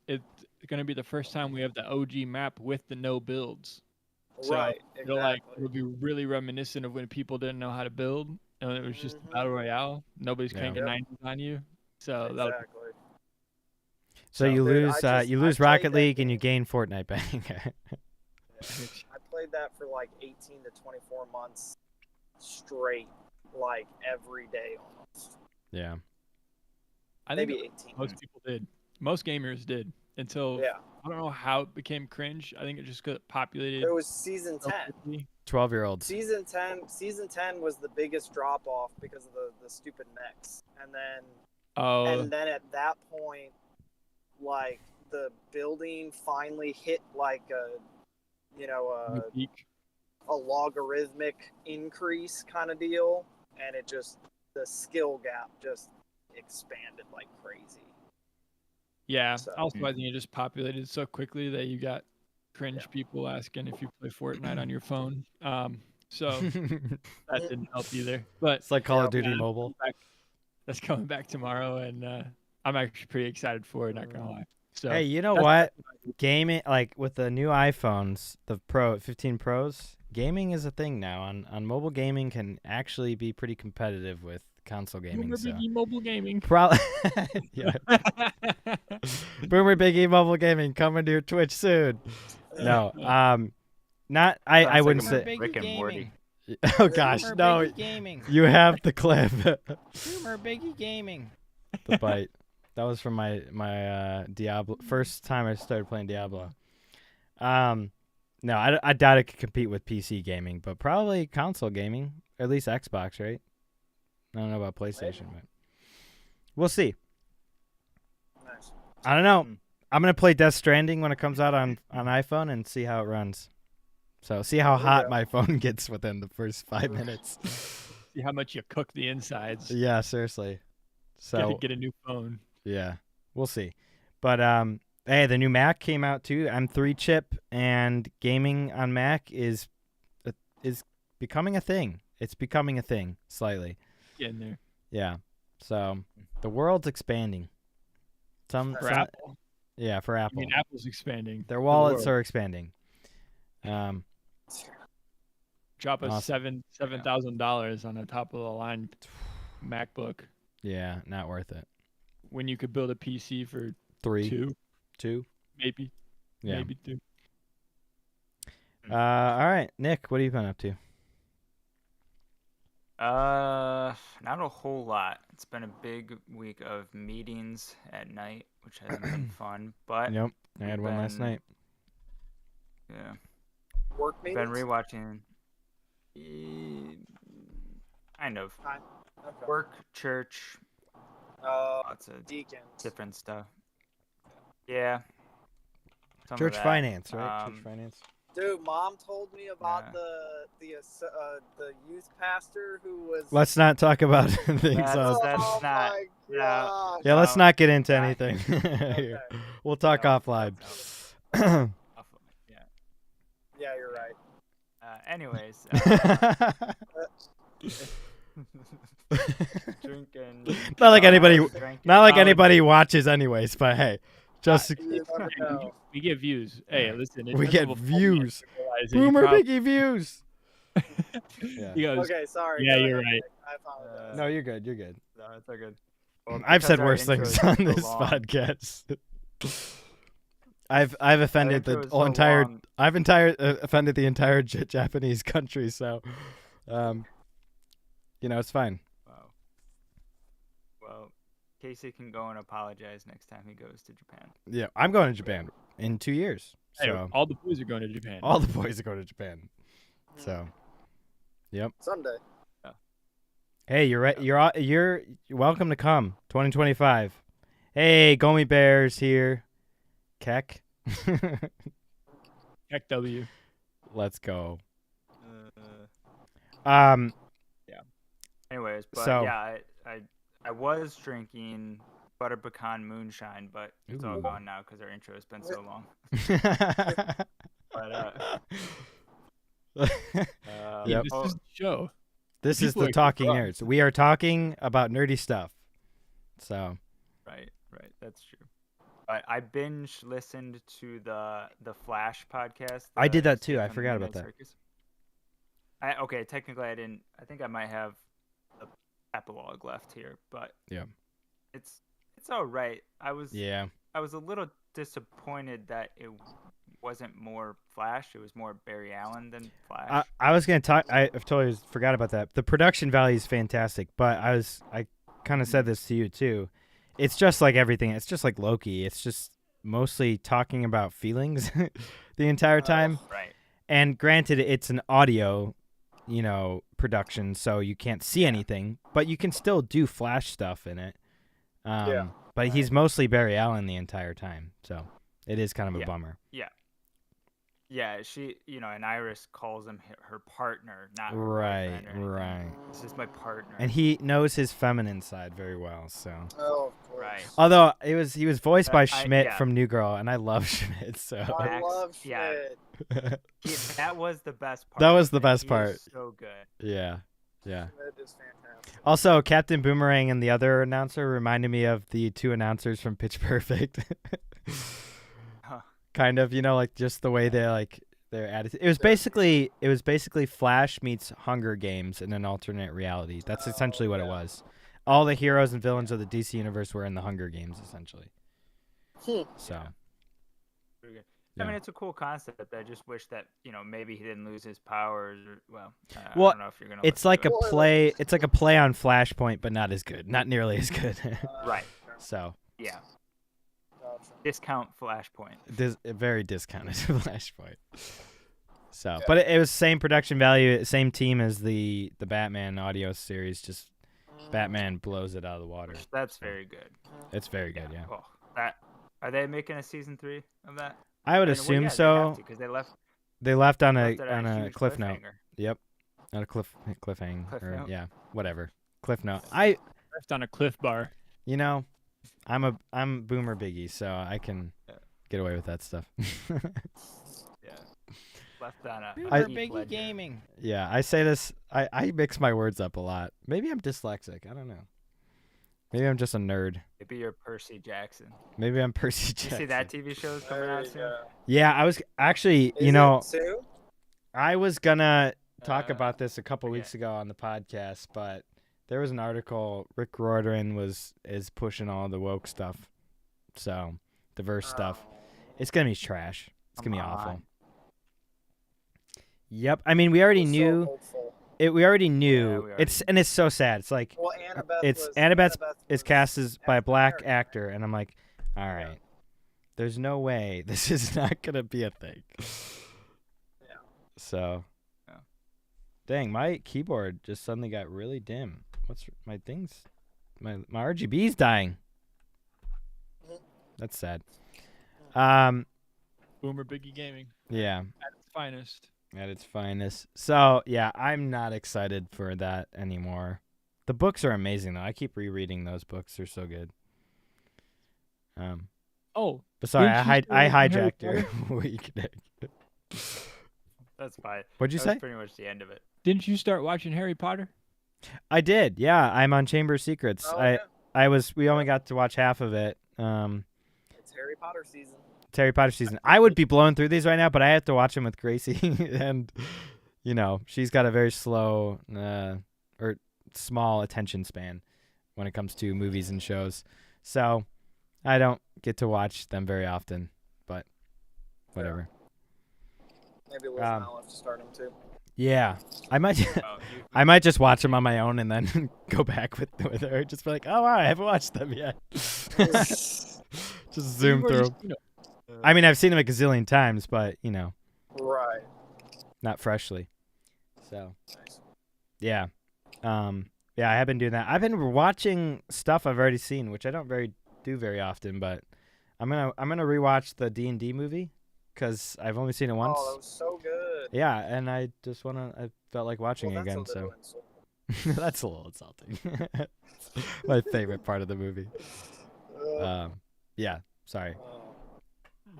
gonna be the first time we have the OG map with the no builds. So Right. Exactly. it'll be really reminiscent of when people didn't know how to build and it was just a battle royale. Nobody's cranking 90s on you. So exactly. So you Dude, lose I Rocket played League that and you game. gain Fortnite bang. I played that for like 18 to 24 months straight, like every day almost. Yeah. I think Maybe 18. most people did. Most gamers did until I don't know how it became cringe. I think it just got populated. It was season 10. 12-year-olds. Season 10 was the biggest drop off because of the stupid mechs. And then at that point, like the building finally hit like a logarithmic increase kind of deal, and the skill gap just expanded like crazy. Yeah. Also, I think it just populated so quickly that you got cringe people asking if you play Fortnite on your phone. So that didn't help either. But it's like Call of Duty Mobile. That's coming back tomorrow, and I'm actually pretty excited for it. Not gonna lie. So hey, you know what? Gaming, like with the new iPhones, the 15 Pros, gaming is a thing now. On mobile gaming can actually be pretty competitive with console gaming. Boomer Biggie Mobile Gaming. Yeah. Boomer Biggie Mobile Gaming coming to your Twitch soon. No, not. I wouldn't say. Rick and Morty. Oh gosh, Boomer no. Biggie Gaming. You have the clip. Boomer Biggie Gaming. The bite. That was from my Diablo. First time I started playing Diablo. No, I doubt it could compete with PC gaming, but probably console gaming, or at least Xbox, right? I don't know about PlayStation, but we'll see. Nice. I don't know. I'm gonna play Death Stranding when it comes out on iPhone and see how it runs. So see how hot my phone gets within the first 5 minutes. See how much you cook the insides. Yeah, seriously. So get a new phone. Yeah, we'll see. But hey, the new Mac came out too. M3 chip, and gaming on Mac is becoming a thing. It's becoming a thing slightly. Getting there. Yeah. So the world's expanding. For Apple. Yeah, for Apple. I mean, Apple's expanding. Their wallets are expanding. Drop us $7,000 on a top of the line MacBook. Yeah, not worth it. When you could build a PC for two, maybe, maybe 2. All right, Nick, what have you been up to? Not a whole lot. It's been a big week of meetings at night, which hasn't been fun. But Yep, I had one last night. Yeah. Work meetings? Been rewatching. Kind of. Okay. Work, church. Lots of deacons. different stuff. Yeah. Church finance, right? Church finance. Dude, Mom told me about the youth pastor who was. Let's not talk about things. That's not. My gosh. Yeah, let's not get into anything. Okay. We'll talk offline. Yeah. Yeah, you're right. Anyways. Drinking. Not like anybody watches, anyways. But hey, just You never know. We get views. Hey, listen. we get views. Boomer Biggie views. Yeah. He goes, Okay, sorry. Yeah, Go you're ahead. right. I apologize. No, you're good. You're good. No, it's all good. Well, I've said because our worse intro things is on so this long- podcast. I've offended intro the is so entire. long. I've offended the entire Japanese country. So, it's fine. Wow. Well, Casey can go and apologize next time he goes to Japan. Yeah, I'm going to Japan in 2 years. Hey, So all the boys are going to Japan. all the boys are going to Japan. So, yep. Someday. Hey, you're welcome to come. 2025. Hey, Gomi Bears here. Keck. Heck W. Let's go. Anyways, but So- yeah, I was drinking butter pecan moonshine, but it's all Ooh. gone now because our intro has been so long. But Yep. This is the show. This is People the are Talking drunk. Nerds. We are talking about nerdy stuff. So, right. Right, that's true. I binge listened to the Flash podcast. I did that too. Escape I from the forgot about Midnight that. Circus. Okay, technically I didn't. I think I might have the epilogue left here, but Yeah. it's all right. I was Yeah. a little disappointed that it wasn't more Flash. It was more Barry Allen than Flash. I was gonna talk. I've totally forgot about that. The production value is fantastic, but I kind of said this to you too. It's just like everything. It's just like Loki. It's just mostly talking about feelings the entire time. Right. And granted, it's an audio, production, so you can't see anything, but you can still do Flash stuff in it. But he's mostly Barry Allen the entire time, so it is kind of a bummer. Yeah, she, and Iris calls him her partner, not her Right, boyfriend or anything. right. This is my partner. And he knows his feminine side very well, so. Oh, of course. Right. Although he was voiced by I- Schmidt yeah. from New Girl, and I love Schmidt, so. I Max, love yeah. Schmidt. That was the best part. That was the of it. best He part. is so good. Yeah. Schmidt is fantastic. Also, Captain Boomerang and the other announcer reminded me of the two announcers from Pitch Perfect. Huh. Kind of, like just the way they their attitude. It was basically Flash meets Hunger Games in an alternate reality. That's essentially what it was. All the heroes and villains of the DC universe were in the Hunger Games, essentially. So. Pretty good. Yeah. I mean, it's a cool concept. I just wish that maybe he didn't lose his powers. I Well, don't know if you're gonna. It's listen like to a it. play. It's like a play on Flashpoint, but not as good. Not nearly as good. Right. So. Yeah. Gotcha. Discount Flashpoint. Very discounted Flashpoint. So, but it was same production value, same team as the Batman audio series. Just Batman blows it out of the water. That's very good. It's very good, yeah. Oh, are they making a season 3 of that? I would assume so. Because they left. They left on Left it a huge cliff note. cliffhanger. Yep, on a cliffhanger. Cliff Or, note? yeah, whatever. Cliff note. Left on a cliff bar. I'm Boomer Biggie, so I can get away with that stuff. Yeah. Left on a. Boomer Heath Biggie Ledger. Gaming. Yeah, I say this. I mix my words up a lot. Maybe I'm dyslexic. I don't know. Maybe I'm just a nerd. Maybe you're Percy Jackson. Maybe I'm Percy You Jackson. see that TV show's coming There out you soon? go. Yeah, I was actually, Is it soon? I was gonna talk about this a couple forget. weeks ago on the podcast, but there was an article. Rick Riordan is pushing all the woke stuff, so diverse stuff. It's gonna be trash. It's gonna be Come awful. on. Yep. I mean, we already So knew hopeful. it. We already knew we already it's so sad. It's like Well, Annabeth Annabeth is was cast by a black African-American, actor, and I'm like, all right, there's no way this is not gonna be a thing. Yeah. So, Yeah. dang, my keyboard just suddenly got really dim. What's my things? My RGB's dying. That's sad. Boomer Biggie Gaming Yeah, at its finest. at its finest. So yeah, I'm not excited for that anymore. The books are amazing though. I keep rereading those books. They're so good. Oh, But sorry, Didn't you I say Harry hijacked your week. That's fine. What'd you That say? was pretty much the end of it. didn't you start watching Harry Potter? I did. Yeah, I'm on Chamber of Secrets. Oh, yeah. We only got to watch half of it. It's Harry Potter season. It's Harry Potter season. I would be blowing through these right now, but I have to watch them with Gracie, and she's got a very slow or small attention span when it comes to movies and shows. So I don't get to watch them very often, but whatever. Maybe Liz Um, and I'll have to start them too. Yeah, I might. Oh, I might just watch them on my own and then go back with her. Just be like, oh wow, I haven't watched them yet. Just zoom You were through. just, I mean, I've seen them a gazillion times, but Right. not freshly. So Nice. yeah, yeah, I have been doing that. I've been watching stuff I've already seen, which I don't do very often. But I'm gonna rewatch the D&D movie because I've only seen it once. Oh, that was so good. Yeah, and I just I felt like watching Well, it that's again. a So little insult. that's a little insulting. My favorite part of the movie. Yeah, sorry.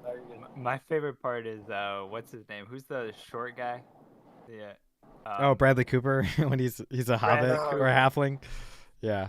No, you're good. My favorite part is what's his name? Who's the short guy? Yeah. Oh, Bradley Cooper when he's a hobbit Cooper. or a halfling. Yeah.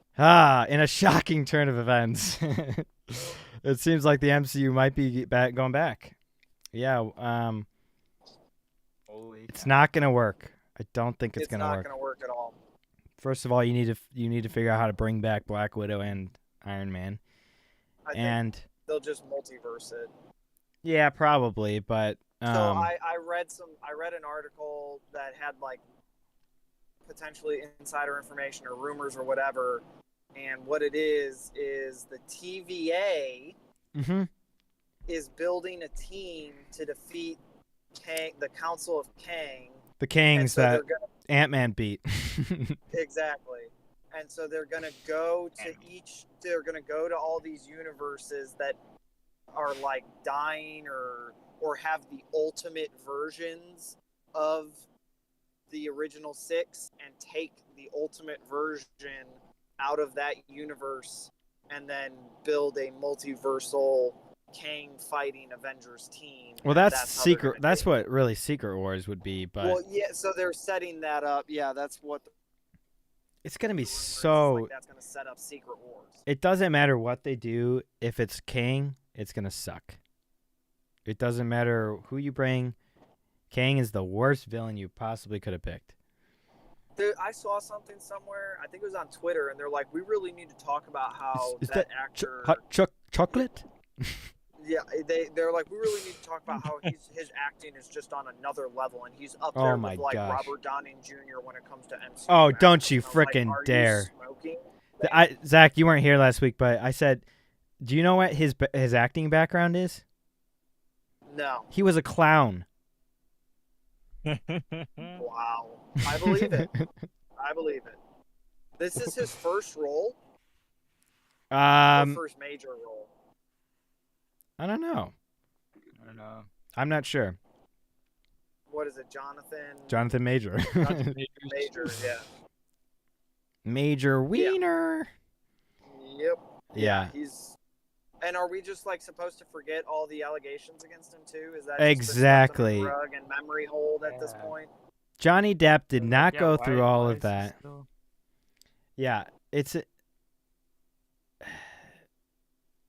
In a shocking turn of events, it seems like the MCU might be going back. Yeah, Holy it's cow. not gonna work. I don't think it's gonna not work. going to work at all. First of all, you need to figure out how to bring back Black Widow and Iron Man, I and think they'll just multiverse it. yeah, probably. But So I read an article that had like potentially insider information or rumors or whatever, and what it is the TVA mhm. is building a team to defeat Kang, the Council of Kang. The Kangs so that Ant-Man beat. Exactly. And so they're going to go to all these universes that are like dying or have the ultimate versions of the original 6 and take the ultimate version out of that universe and then build a multiversal Kang fighting Avengers team. Well, that's secret. That's what really Secret Wars would be. But well, yeah. So they're setting that up. Yeah, that's what. It's gonna be Like that's gonna set up Secret Wars. It doesn't matter what they do. If it's Kang, it's gonna suck. It doesn't matter who you bring. Kang is the worst villain you possibly could have picked. Dude, I saw something somewhere. I think it was on Twitter, and they're like, "We really need to talk about how Is that that actor." hot chocolate? Yeah, they're like, we really need to talk about how his acting is just on another level, and he's up Oh there my with like gosh. Robert Downey Jr. when it comes to MCU. Oh, don't you actors. And I'm like, frickin' "Are you dare!" smoking?" Zach, you weren't here last week, but I said, do you know what his acting background is? No. He was a clown. Wow. I believe it. I believe it. This is his first role. Or first major role. I don't know. I don't know. I'm not sure. What is it, Jonathan? Jonathan Major. Major, yeah. Major Wiener. Yep. Yeah. He's. And are we just like supposed to forget all the allegations against him too? Is that Exactly. just rug and memory hold at this point? Johnny Depp did not go why- through all why of is he that. still- Yeah,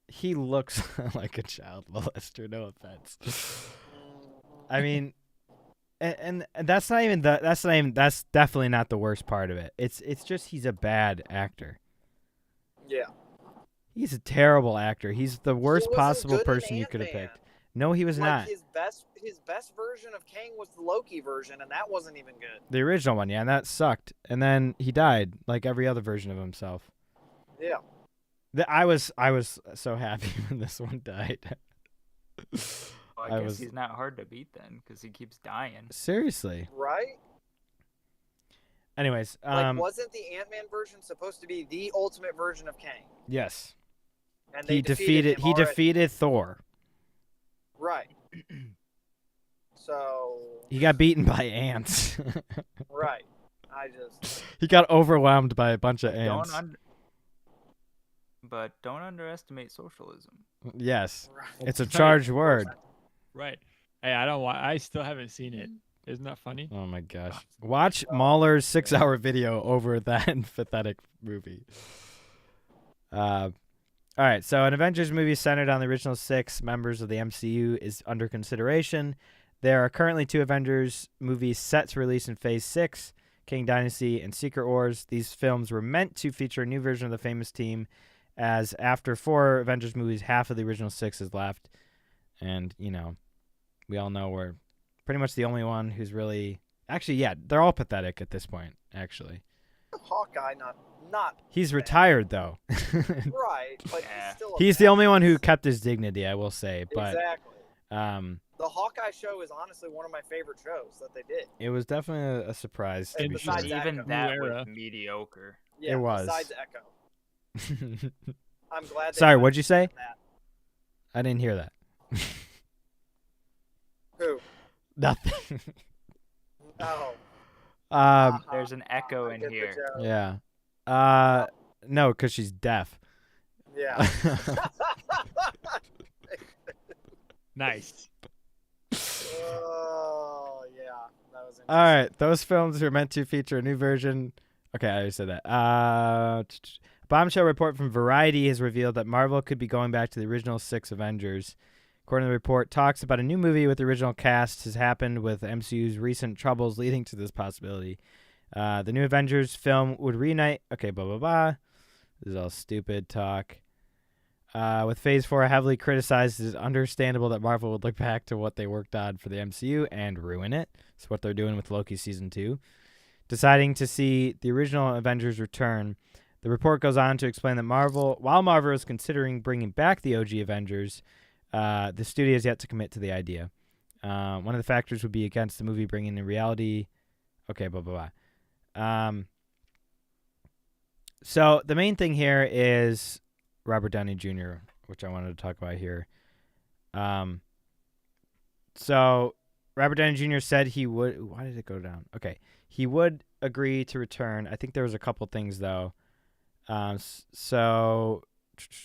he looks like a child molester. No offense. I mean, and that's not even that's definitely not the worst part of it. It's just he's a bad actor. Yeah. He's a terrible actor. He's the worst wasn't possible good in person you could have Ant-Man. picked. No, he was Like not. his best version of Kang was the Loki version, and that wasn't even good. The original one, yeah, and that sucked. And then he died, like every other version of himself. Yeah. I was so happy when this one died. Well, I guess he's not hard to beat then, because he keeps dying. Seriously. Right? Anyways, Like, wasn't the Ant-Man version supposed to be the ultimate version of Kang? yes. And He they defeated him already. defeated Thor. Right. So. He got beaten by ants. Right. I just. He got overwhelmed by a bunch of ants. But don't underestimate socialism. Yes. Right. It's a charged word. Right. Hey, I still haven't seen it. Isn't that funny? Oh my gosh. Watch Mahler's 6-hour video over that pathetic movie. All right, so an Avengers movie centered on the original 6 members of the MCU is under consideration. There are currently 2 Avengers movies set to release in Phase 6, King Dynasty and Secret Wars. These films were meant to feature a new version of the famous team, as after 4 Avengers movies, half of the original 6 is left. And, you know, we all know we're pretty much the only one who's really... Actually, yeah, they're all pathetic at this point, actually. Hawkeye, not. He's retired, though. Right, but Yeah. he's still. He's the only one who kept his dignity, I will say. But Exactly. the Hawkeye show is honestly one of my favorite shows that they did. it was definitely a surprise to And be besides sure. Even Echo. that New era. was mediocre. Yeah, was. Besides Echo, I'm glad. They Sorry, got what'd you say? that. I didn't hear that. Who? Nothing. Oh. There's an echo I in get the here. joke. Yeah. No, because she's deaf. Yeah. Nice. Oh yeah, that was. All right, those films were meant to feature a new version. Okay, I already said that. bombshell report from Variety has revealed that Marvel could be going back to the original 6 Avengers. According to the report, talks about a new movie with the original cast has happened with MCU's recent troubles leading to this possibility. The new Avengers film would reunite... Okay, blah, blah, blah. This is all stupid talk. With Phase 4 heavily criticized, it is understandable that Marvel would look back to what they worked on for the MCU and ruin it. It's what they're doing with Loki Season 2. Deciding to see the original Avengers return, the report goes on to explain that while Marvel is considering bringing back the OG Avengers, the studio has yet to commit to the idea. One of the factors would be against the movie bringing in reality. Okay, blah, blah, blah. So the main thing here is Robert Downey Jr., which I wanted to talk about here. So Robert Downey Jr. said he would... Why did it go down? Okay. He would agree to return. I think there was a couple things, though. So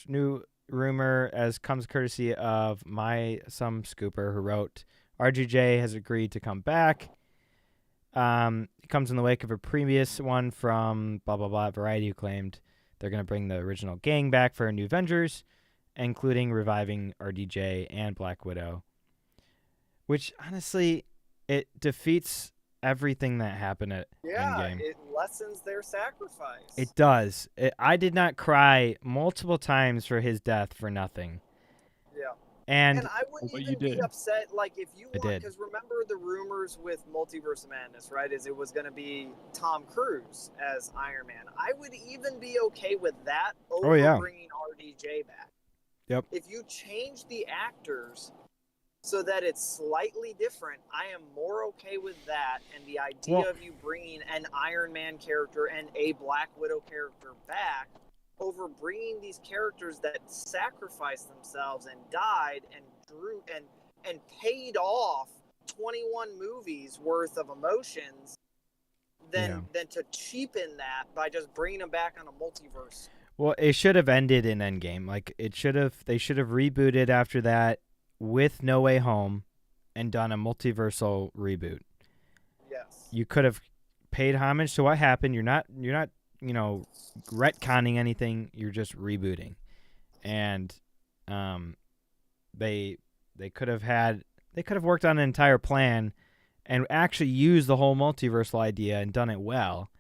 new rumor as comes courtesy of some scooper who wrote, RGJ has agreed to come back. It comes in the wake of a previous one from blah, blah, blah, Variety, who claimed they're going to bring the original gang back for New Avengers, including reviving RDJ and Black Widow. Which, honestly, it defeats everything that happened at Endgame. It lessens their sacrifice. It does. I did not cry multiple times for his death for nothing. Yeah. And I wouldn't even be upset, like, if you want, because remember the rumors with Multiverse of Madness, right, is it was going to be Tom Cruise as Iron Man. I would even be okay with that over bringing RDJ back. Yep. If you change the actors so that it's slightly different, I am more okay with that, and the idea of you bringing an Iron Man character and a Black Widow character back over bringing these characters that sacrificed themselves and died and drew and paid off 21 movies worth of emotions than to cheapen that by just bringing them back on a multiverse. Well, it should have ended in Endgame. Like they should have rebooted after that with No Way Home and done a multiversal reboot. Yes. You could have paid homage to what happened. You're not retconning anything. You're just rebooting. And they could have worked on an entire plan and actually used the whole multiversal idea and done it well.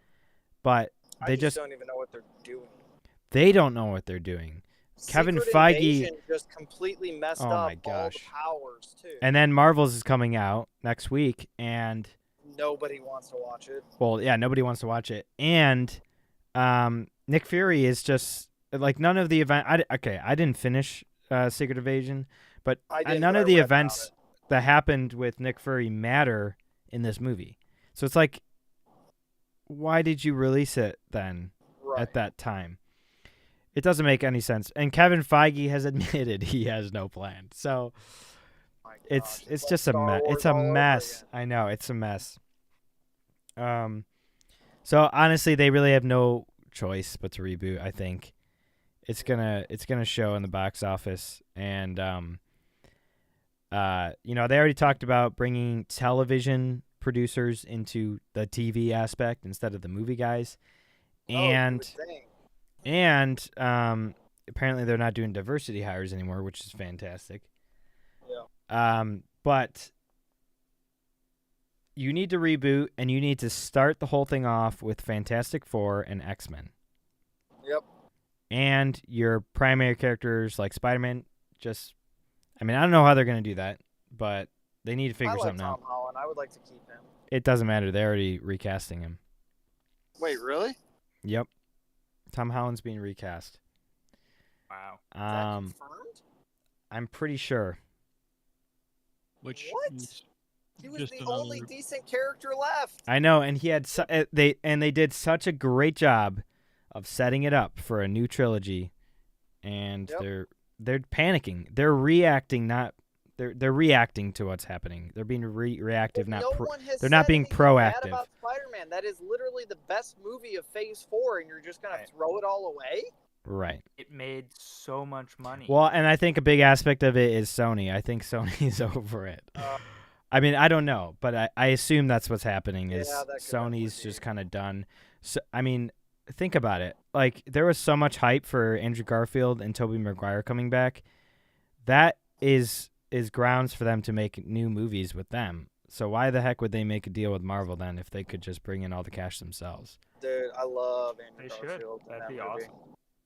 But they just don't even know what they're doing. They don't know what they're doing. Kevin Secret Feige Invasion just completely messed up all the powers too. And then Marvel's is coming out next week, and nobody wants to watch it. Well, yeah, nobody wants to watch it. And Nick Fury is just like none of the event. I didn't finish Secret Invasion, but none of the events that happened with Nick Fury matter in this movie. So it's like, why did you release it then at that time? It doesn't make any sense. And Kevin Feige has admitted he has no plan. So it's just a mess. It's a mess. I know, it's a mess. So honestly, they really have no choice but to reboot, I think. It's gonna show in the box office, and they already talked about bringing television producers into the TV aspect instead of the movie guys. And apparently they're not doing diversity hires anymore, which is fantastic. Yeah. But you need to reboot, and you need to start the whole thing off with Fantastic Four and X-Men. Yep. And your primary characters like Spider-Man, I don't know how they're going to do that, but they need to figure something out. Tom Holland. I would like to keep him. It doesn't matter. They're already recasting him. Wait, really? Yep. Tom Holland's being recast. Wow. Is that confirmed? I'm pretty sure. What? He was the only decent character left. I know, and he had they did such a great job of setting it up for a new trilogy, and they're panicking. They're reacting, they're reacting to what's happening. They're being reactive, they're not being proactive. About Spider-Man, that is literally the best movie of Phase 4, and you're just gonna throw it all away? Right. It made so much money. Well, and I think a big aspect of it is Sony. I think Sony's over it. I don't know, but I assume that's what's happening. Is Sony's just kind of done. So think about it. Like, there was so much hype for Andrew Garfield and Tobey Maguire coming back. That is grounds for them to make new movies with them. So why the heck would they make a deal with Marvel then if they could just bring in all the cash themselves? Dude, I love Andrew They should. Garfield in That'd that be movie. awesome.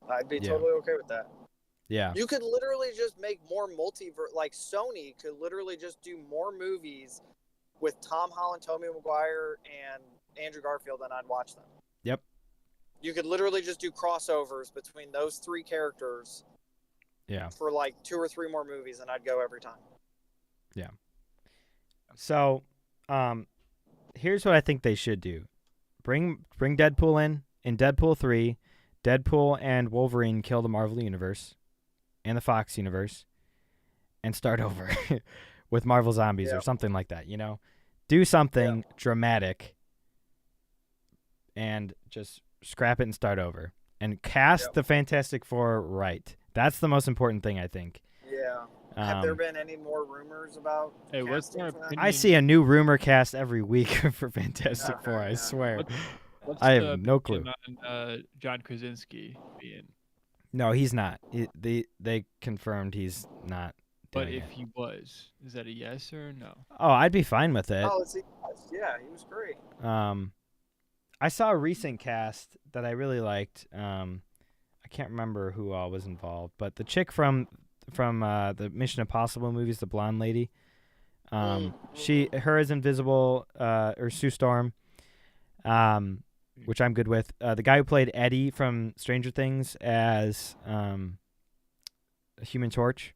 I'd be Yeah. totally okay with that. Yeah. You could literally just make more multiverse. Like Sony could literally just do more movies with Tom Holland, Tobey Maguire, and Andrew Garfield, and I'd watch them. Yep. You could literally just do crossovers between those three characters. Yeah. For like 2 or 3 more movies, and I'd go every time. Yeah. So, here's what I think they should do: bring Deadpool in Deadpool 3. Deadpool and Wolverine kill the Marvel Universe and the Fox Universe, and start over with Marvel Zombies or something like that. You know, do something dramatic, and just scrap it and start over, and cast the Fantastic Four right. That's the most important thing, I think. Yeah. Have there been any more rumors about casting for that? I see a new rumor cast every week for Fantastic Four, I swear. I have no clue. On, John Krasinski being. No, he's not. They confirmed he's not. But if he was, is that a yes or a no? Oh, I'd be fine with it. Oh, yeah, he was great. I saw a recent cast that I really liked. I can't remember who all was involved, but the chick from the Mission Impossible movies, the blonde lady, her is Invisible, or Sue Storm, which I'm good with. The guy who played Eddie from Stranger Things as Human Torch.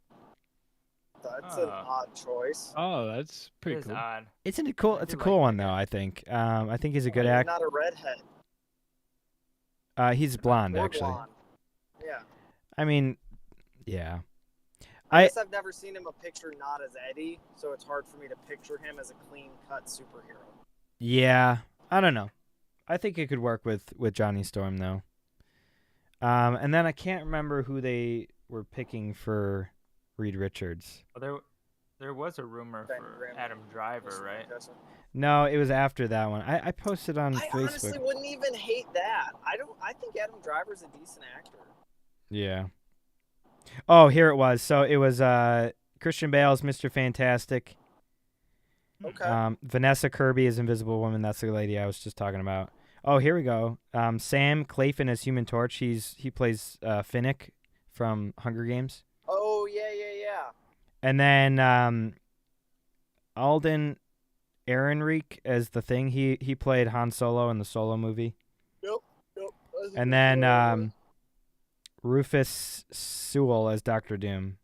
That's an odd choice. Oh, that's pretty cool. Odd. It's a cool one though. I think. I think he's a good actor. Not a redhead. He's blonde, Or actually. blonde. Yeah. I mean, yeah. I guess I've never seen him a picture not as Eddie, so it's hard for me to picture him as a clean-cut superhero. Yeah, I don't know. I think it could work with Johnny Storm though. And then I can't remember who they were picking for Reed Richards. Well, there was a rumor for Adam Driver, right? No, it was after that one. I posted on Facebook. I honestly wouldn't even hate that. I think Adam Driver's a decent actor. Yeah. Oh, here it was. So it was Christian Bale's Mr. Fantastic. Okay. Vanessa Kirby is Invisible Woman. That's the lady I was just talking about. Oh, here we go. Sam Claflin as Human Torch. He plays Finnick from Hunger Games. Oh, yeah. And then Alden Ehrenreich as the Thing. He played Han Solo in the Solo movie. Yep. And then Rufus Sewell as Doctor Doom.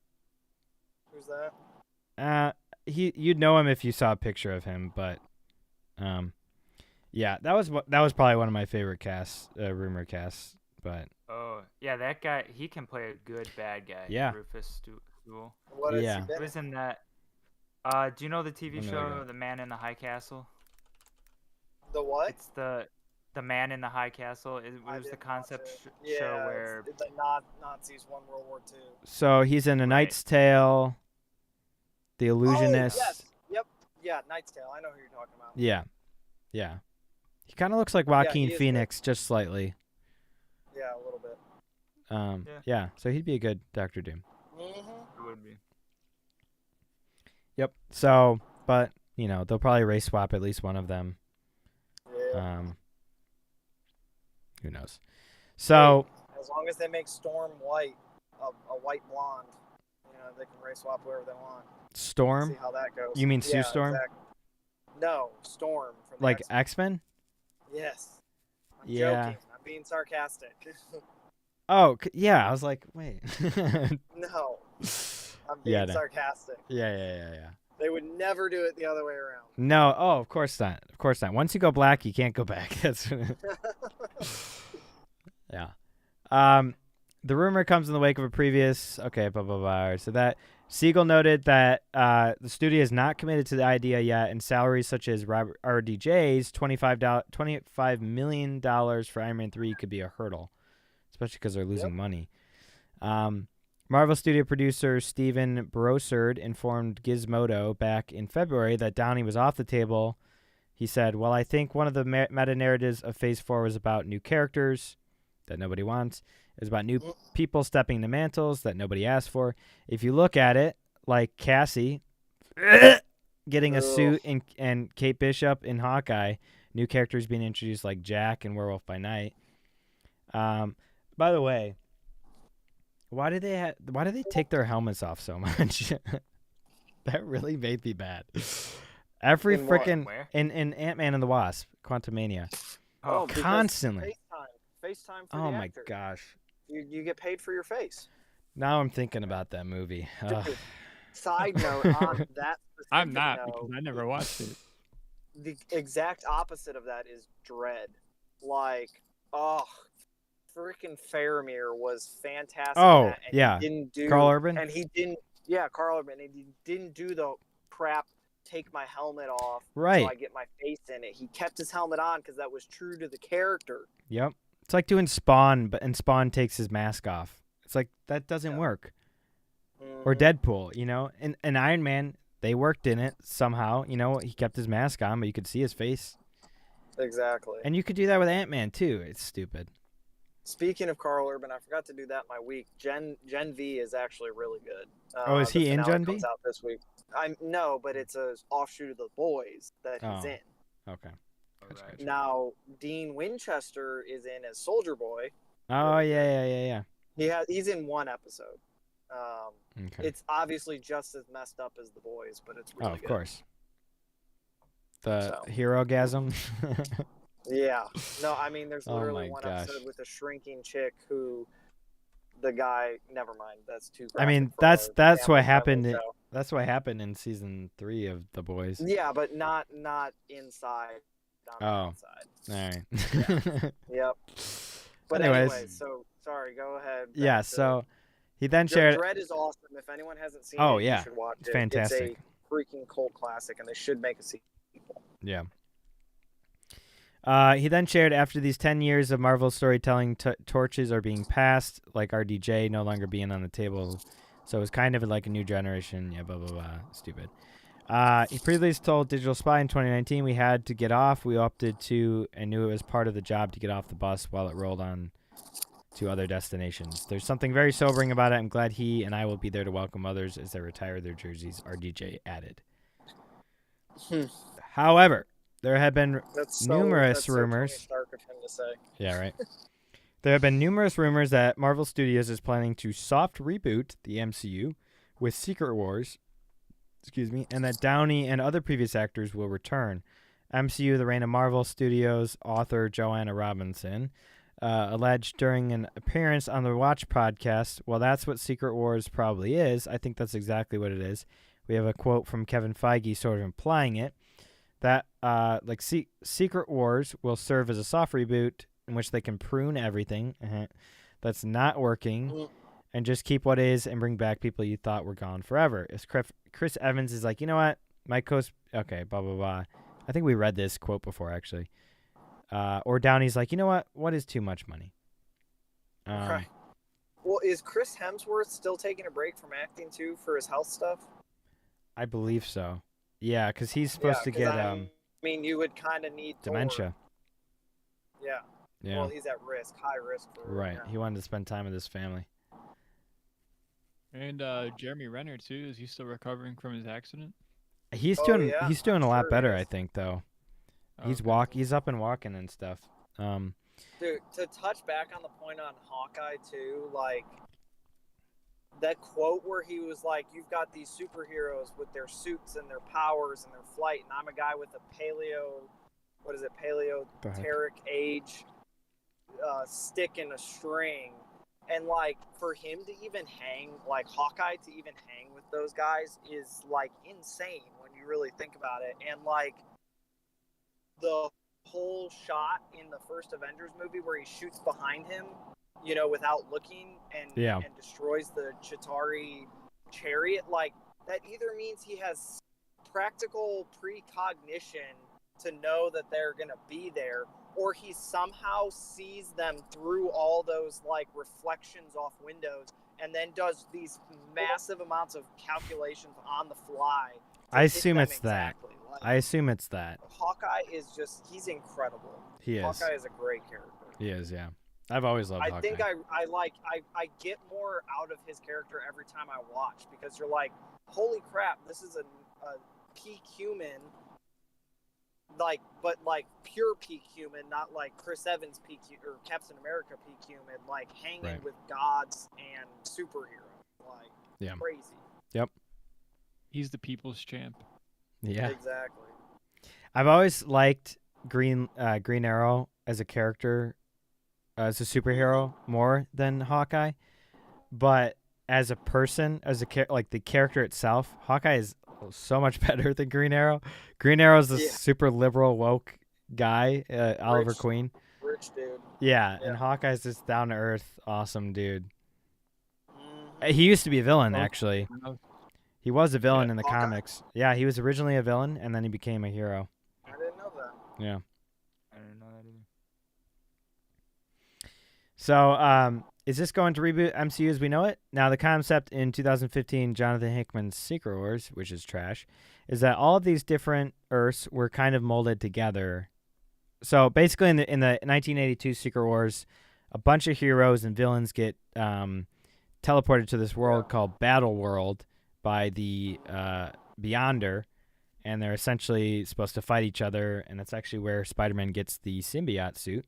Who's that? You'd know him if you saw a picture of him, but yeah, that was probably one of my favorite casts, rumor casts. But yeah, that guy, he can play a good bad guy. Yeah. Rufus Sewell. What has he been? He was in that. Do you know the TV show The Man in the High Castle? The what? It's the Man in the High Castle. It was the concept show where the Nazis won World War II. So he's in A Knight's Tale, The Illusionist. Oh, yes. Yep. Yeah, Knight's Tale. I know who you're talking about. Yeah. He kind of looks like Joaquin Phoenix, just slightly. Yeah, a little bit. Yeah. So he'd be a good Doctor Doom. it would be. Yep. So, but they'll probably race swap at least one of them. Yeah. Who knows? So as long as they make Storm white, a white blonde, they can race swap whoever they want. Storm? See how that goes. You mean Sue Storm? Exactly. No, Storm from like X-Men. X-Men? Yes. I'm Yeah. joking. I'm being sarcastic. Oh, yeah. I was like, wait. No. I'm being sarcastic. Yeah. They would never do it the other way around. No. Oh, of course not. Of course not. Once you go black, you can't go back. That's yeah. The rumor comes in the wake of a previous. Okay, blah blah blah. So that Siegel noted that the studio is not committed to the idea yet, and salaries such as Robert RDJ's $25 million for Iron Man 3 could be a hurdle, especially because they're losing money. Marvel Studio producer Steven Brossard informed Gizmodo back in February that Downey was off the table. He said, "Well, I think one of the meta-narratives of Phase 4 was about new characters. that nobody wants. It was about new people stepping into mantles that nobody asked for. If you look at it, like Cassie getting a suit and Kate Bishop in Hawkeye, new characters being introduced like Jack and Werewolf by Night. By the way, why do they take their helmets off so much? That really made me mad. Every freaking in Ant-Man and the Wasp, Quantumania. Oh, constantly. FaceTime for the my actor. gosh. You get paid for your face. Now I'm thinking about that movie. Dude, side note on that. I'm not note, because I never watched it. The exact opposite of that is Dread. Like, freaking Faramir was fantastic. Oh, in that, and yeah. He didn't do, Carl Urban? And he didn't, Carl Urban. And he didn't do the crap, take my helmet off right. so I get my face in it. He kept his helmet on because that was true to the character. Yep. It's like doing Spawn, and Spawn takes his mask off. It's like, that doesn't work. Mm-hmm. Or Deadpool, And Iron Man, they worked in it somehow. He kept his mask on, but you could see his face. Exactly. And you could do that with Ant-Man, too. It's stupid. Speaking of Carl Urban, I forgot to do that my week. Gen V is actually really good. Is he in Gen V? Comes out this week. No, but it's an offshoot of The Boys that he's in. Okay. Gotcha. Now, Dean Winchester is in as Soldier Boy. Oh, yeah. He's in one episode. Okay. It's obviously just as messed up as The Boys, but it's really good. Of course. The hero-gasm? Yeah. No, I mean, there's literally one episode with a shrinking chick who the guy, never mind, that's too graphic. I mean, that's what happened. That's what happened in season 3 of The Boys. Yeah, but not inside. On the outside. All right. Yeah. Yep. But anyway, so sorry, go ahead. Yeah, so he then shared. Dread is awesome. If anyone hasn't seen it, you should watch it. Fantastic. It's a freaking cult classic, and they should make a sequel. Yeah. He then shared, after these 10 years of Marvel storytelling, torches are being passed, like RDJ no longer being on the table. So it was kind of like a new generation. Yeah, blah, blah, blah. Stupid. He previously told Digital Spy in 2019 we had to get off. We opted to and knew it was part of the job to get off the bus while it rolled on to other destinations. There's something very sobering about it. I'm glad he and I will be there to welcome others as they retire their jerseys, RDJ added. However, there have been numerous rumors. So Tony Stark of him to say. Yeah, right. There have been numerous rumors that Marvel Studios is planning to soft reboot the MCU with Secret Wars. And that Downey and other previous actors will return. MCU, The Reign of Marvel Studios author Joanna Robinson alleged during an appearance on the Watch podcast, well, that's what Secret Wars probably is. I think that's exactly what it is. We have a quote from Kevin Feige sort of implying it, that Secret Wars will serve as a soft reboot in which they can prune everything that's not working and just keep what is and bring back people you thought were gone forever. If Chris Evans is like, you know what, okay, blah, blah, blah. I think we read this quote before, actually. Or Downey's like, you know what is too much money? Okay. Well, is Chris Hemsworth still taking a break from acting, too, for his health stuff? I believe so. Yeah, because he's supposed to get... I mean, you would kind of need dementia. Yeah. Well, he's at risk, high risk. Right. He wanted to spend time with his family. And Jeremy Renner too. Is he still recovering from his accident? He's doing a lot better, I think, though. He's up and walking and stuff. Dude, to touch back on the point on Hawkeye too, like that quote where he was like, "You've got these superheroes with their suits and their powers and their flight, and I'm a guy with a paleoteric age stick and a string." And, like, for him to even hang, like, Hawkeye to even hang with those guys is, like, insane when you really think about it. And, like, the whole shot in the first Avengers movie where he shoots behind him, without looking and destroys the Chitauri chariot, like, that either means he has practical precognition to know that they're going to be there, or he somehow sees them through all those like reflections off windows and then does these massive amounts of calculations on the fly. I assume it's that. Hawkeye is he's incredible. He is. Hawkeye is a great character. He is, yeah. I've always loved I Hawkeye. think I get more out of his character every time I watch, because you're like, holy crap, this is a peak human, like, but like pure peak human, not like Chris Evans peak or Captain America peak human, like hanging with gods and superheroes, like crazy. Yep. He's the people's champ. Yeah. Exactly. I've always liked Green Arrow as a character, as a superhero, more than Hawkeye. But as a person, like the character itself, Hawkeye is so much better than Green Arrow. Green Arrow is this super liberal, woke guy, Oliver Queen. Rich dude. Yeah, and Hawkeye's this down to earth, awesome dude. He used to be a villain, actually. He was a villain in the comics. Yeah, he was originally a villain, and then he became a hero. I didn't know that. Yeah. I didn't know that either. So, is this going to reboot MCU as we know it? Now, the concept in 2015, Jonathan Hickman's Secret Wars, which is trash, is that all of these different Earths were kind of molded together. So, basically, in the 1982 Secret Wars, a bunch of heroes and villains get teleported to this world called Battle World by the Beyonder, and they're essentially supposed to fight each other, and that's actually where Spider-Man gets the symbiote suit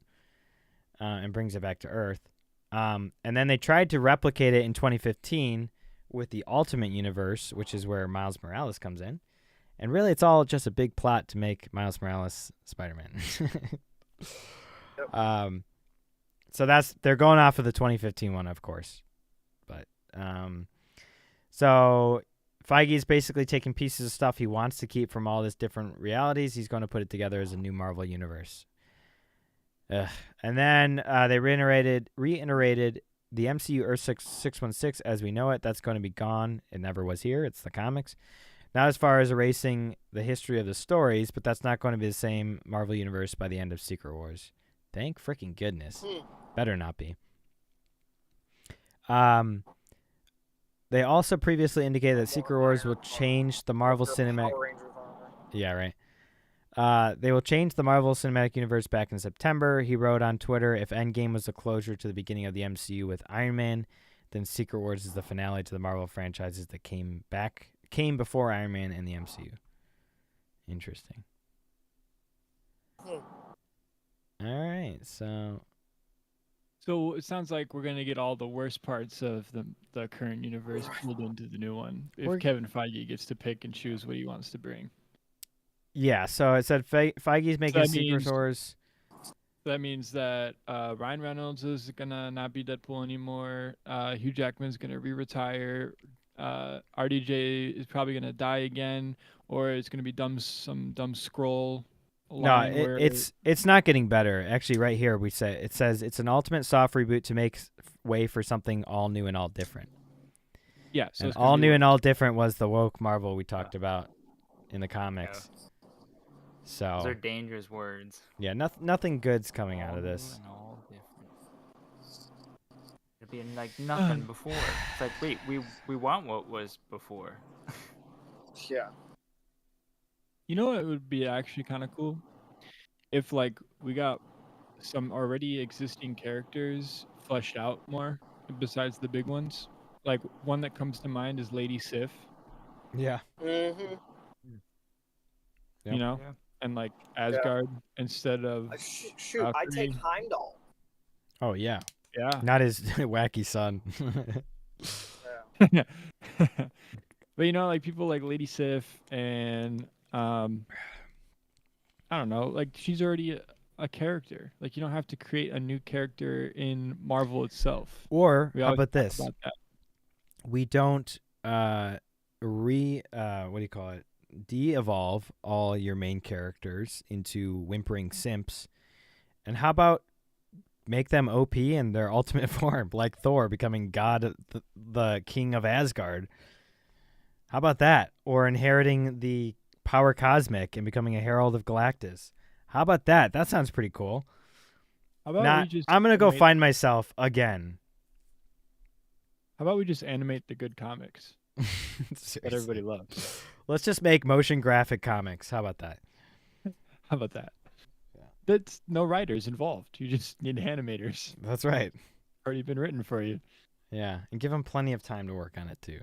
and brings it back to Earth. And then they tried to replicate it in 2015 with the Ultimate Universe, which is where Miles Morales comes in. And really, it's all just a big plot to make Miles Morales Spider-Man. So they're going off of the 2015 one, of course. But so Feige's basically taking pieces of stuff he wants to keep from all these different realities. He's going to put it together as a new Marvel universe. And then they reiterated the MCU Earth 616 as we know it. That's going to be gone. It never was here. It's the comics. Not as far as erasing the history of the stories, but that's not going to be the same Marvel universe by the end of Secret Wars. Thank freaking goodness. Better not be. They also previously indicated that Secret Wars will change the Marvel Cinematic... Yeah, right. They will change the Marvel Cinematic Universe back in September. He wrote on Twitter, if Endgame was the closure to the beginning of the MCU with Iron Man, then Secret Wars is the finale to the Marvel franchises that came before Iron Man and the MCU. Interesting. All right, so it sounds like we're going to get all the worst parts of the current universe pulled into the new one. If Kevin Feige gets to pick and choose what he wants to bring. Yeah, so it said Feige's making Secret Wars. That means that Ryan Reynolds is going to not be Deadpool anymore. Hugh Jackman's going to re-retire. RDJ is probably going to die again, or it's going to be some dumb scroll. No, it's not getting better. Actually, right here it says it's an ultimate soft reboot to make way for something all new and all different. Yeah, so and all new and all different was the woke Marvel we talked about in the comics. Yeah. So those are dangerous words. Yeah, nothing good's coming out of this. All different. It'd be like nothing before. It's like, wait, we want what was before. Yeah. You know what would be actually kind of cool? If, like, we got some already existing characters fleshed out more besides the big ones. Like, one that comes to mind is Lady Sif. Yeah. Mm-hmm. You know? Yeah. And, like, Asgard instead of... Shoot, I take Heimdall. Oh, yeah. Yeah. Not his wacky son. Yeah. But, you know, like, people like Lady Sif and... I don't know, like she's already a character. Like you don't have to create a new character in Marvel itself. Or how about this? About that. We don't de-evolve all your main characters into whimpering simps. And how about make them OP in their ultimate form, like Thor becoming God, the king of Asgard? How about that? Or inheriting the power cosmic and becoming a herald of Galactus. How about that? That sounds pretty cool. How about I'm going to go find myself again. How about we just animate the good comics that everybody loves? Let's just make motion graphic comics. How about that? How about that? That's no writers involved. You just need animators. That's right. Already been written for you. Yeah, and give them plenty of time to work on it too.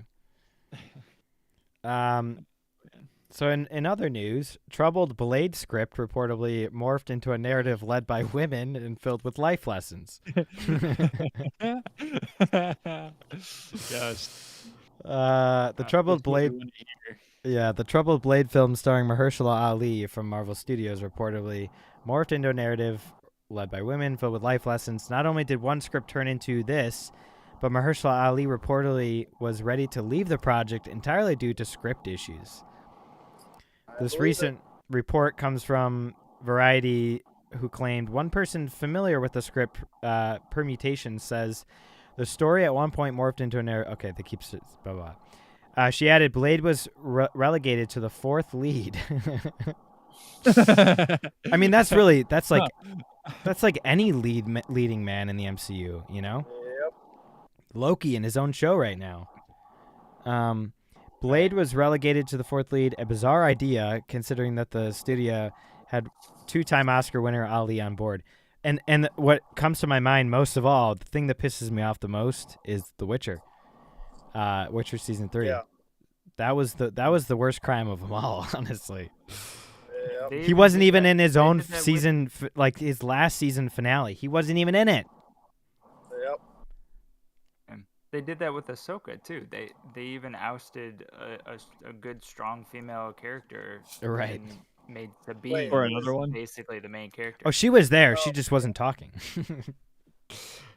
So in other news, troubled Blade script reportedly morphed into a narrative led by women and filled with life lessons. Yes. The troubled Blade. Yeah, the troubled Blade film starring Mahershala Ali from Marvel Studios reportedly morphed into a narrative led by women filled with life lessons. Not only did one script turn into this, but Mahershala Ali reportedly was ready to leave the project entirely due to script issues. This recent report comes from Variety, who claimed one person familiar with the script permutation says the story at one point morphed into a narrative. Okay, that keeps it. Blah, blah. She added, Blade was relegated to the fourth lead. I mean, that's like any leading man in the MCU, you know? Yep. Loki in his own show right now. Blade was relegated to the fourth lead, a bizarre idea considering that the studio had two-time Oscar winner Ali on board. And what comes to my mind most of all, the thing that pisses me off the most is The Witcher. Witcher season 3. Yeah. That was the worst crime of them all, honestly. Yep. He wasn't even in his own season, like his last season finale. He wasn't even in it. Yep. They did that with Ahsoka too. They even ousted a good strong female character, Right? And made Sabine Or another one? basically the main character. Oh, she was there. She just wasn't talking.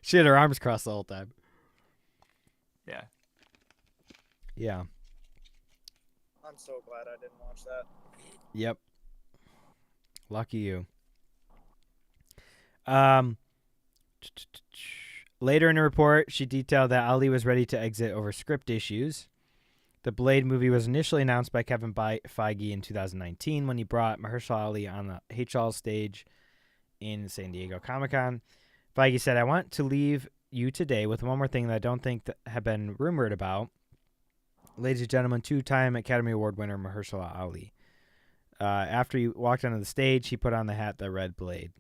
She had her arms crossed the whole time. Yeah. Yeah. I'm so glad I didn't watch that. Yep. Lucky you. Later in the report, she detailed that Ali was ready to exit over script issues. The Blade movie was initially announced by Kevin Feige in 2019 when he brought Mahershala Ali on the HL stage in San Diego Comic-Con. Feige said, I want to leave you today with one more thing that I don't think that have been rumored about. Ladies and gentlemen, two-time Academy Award winner Mahershala Ali. After he walked onto the stage, he put on the hat that read Blade.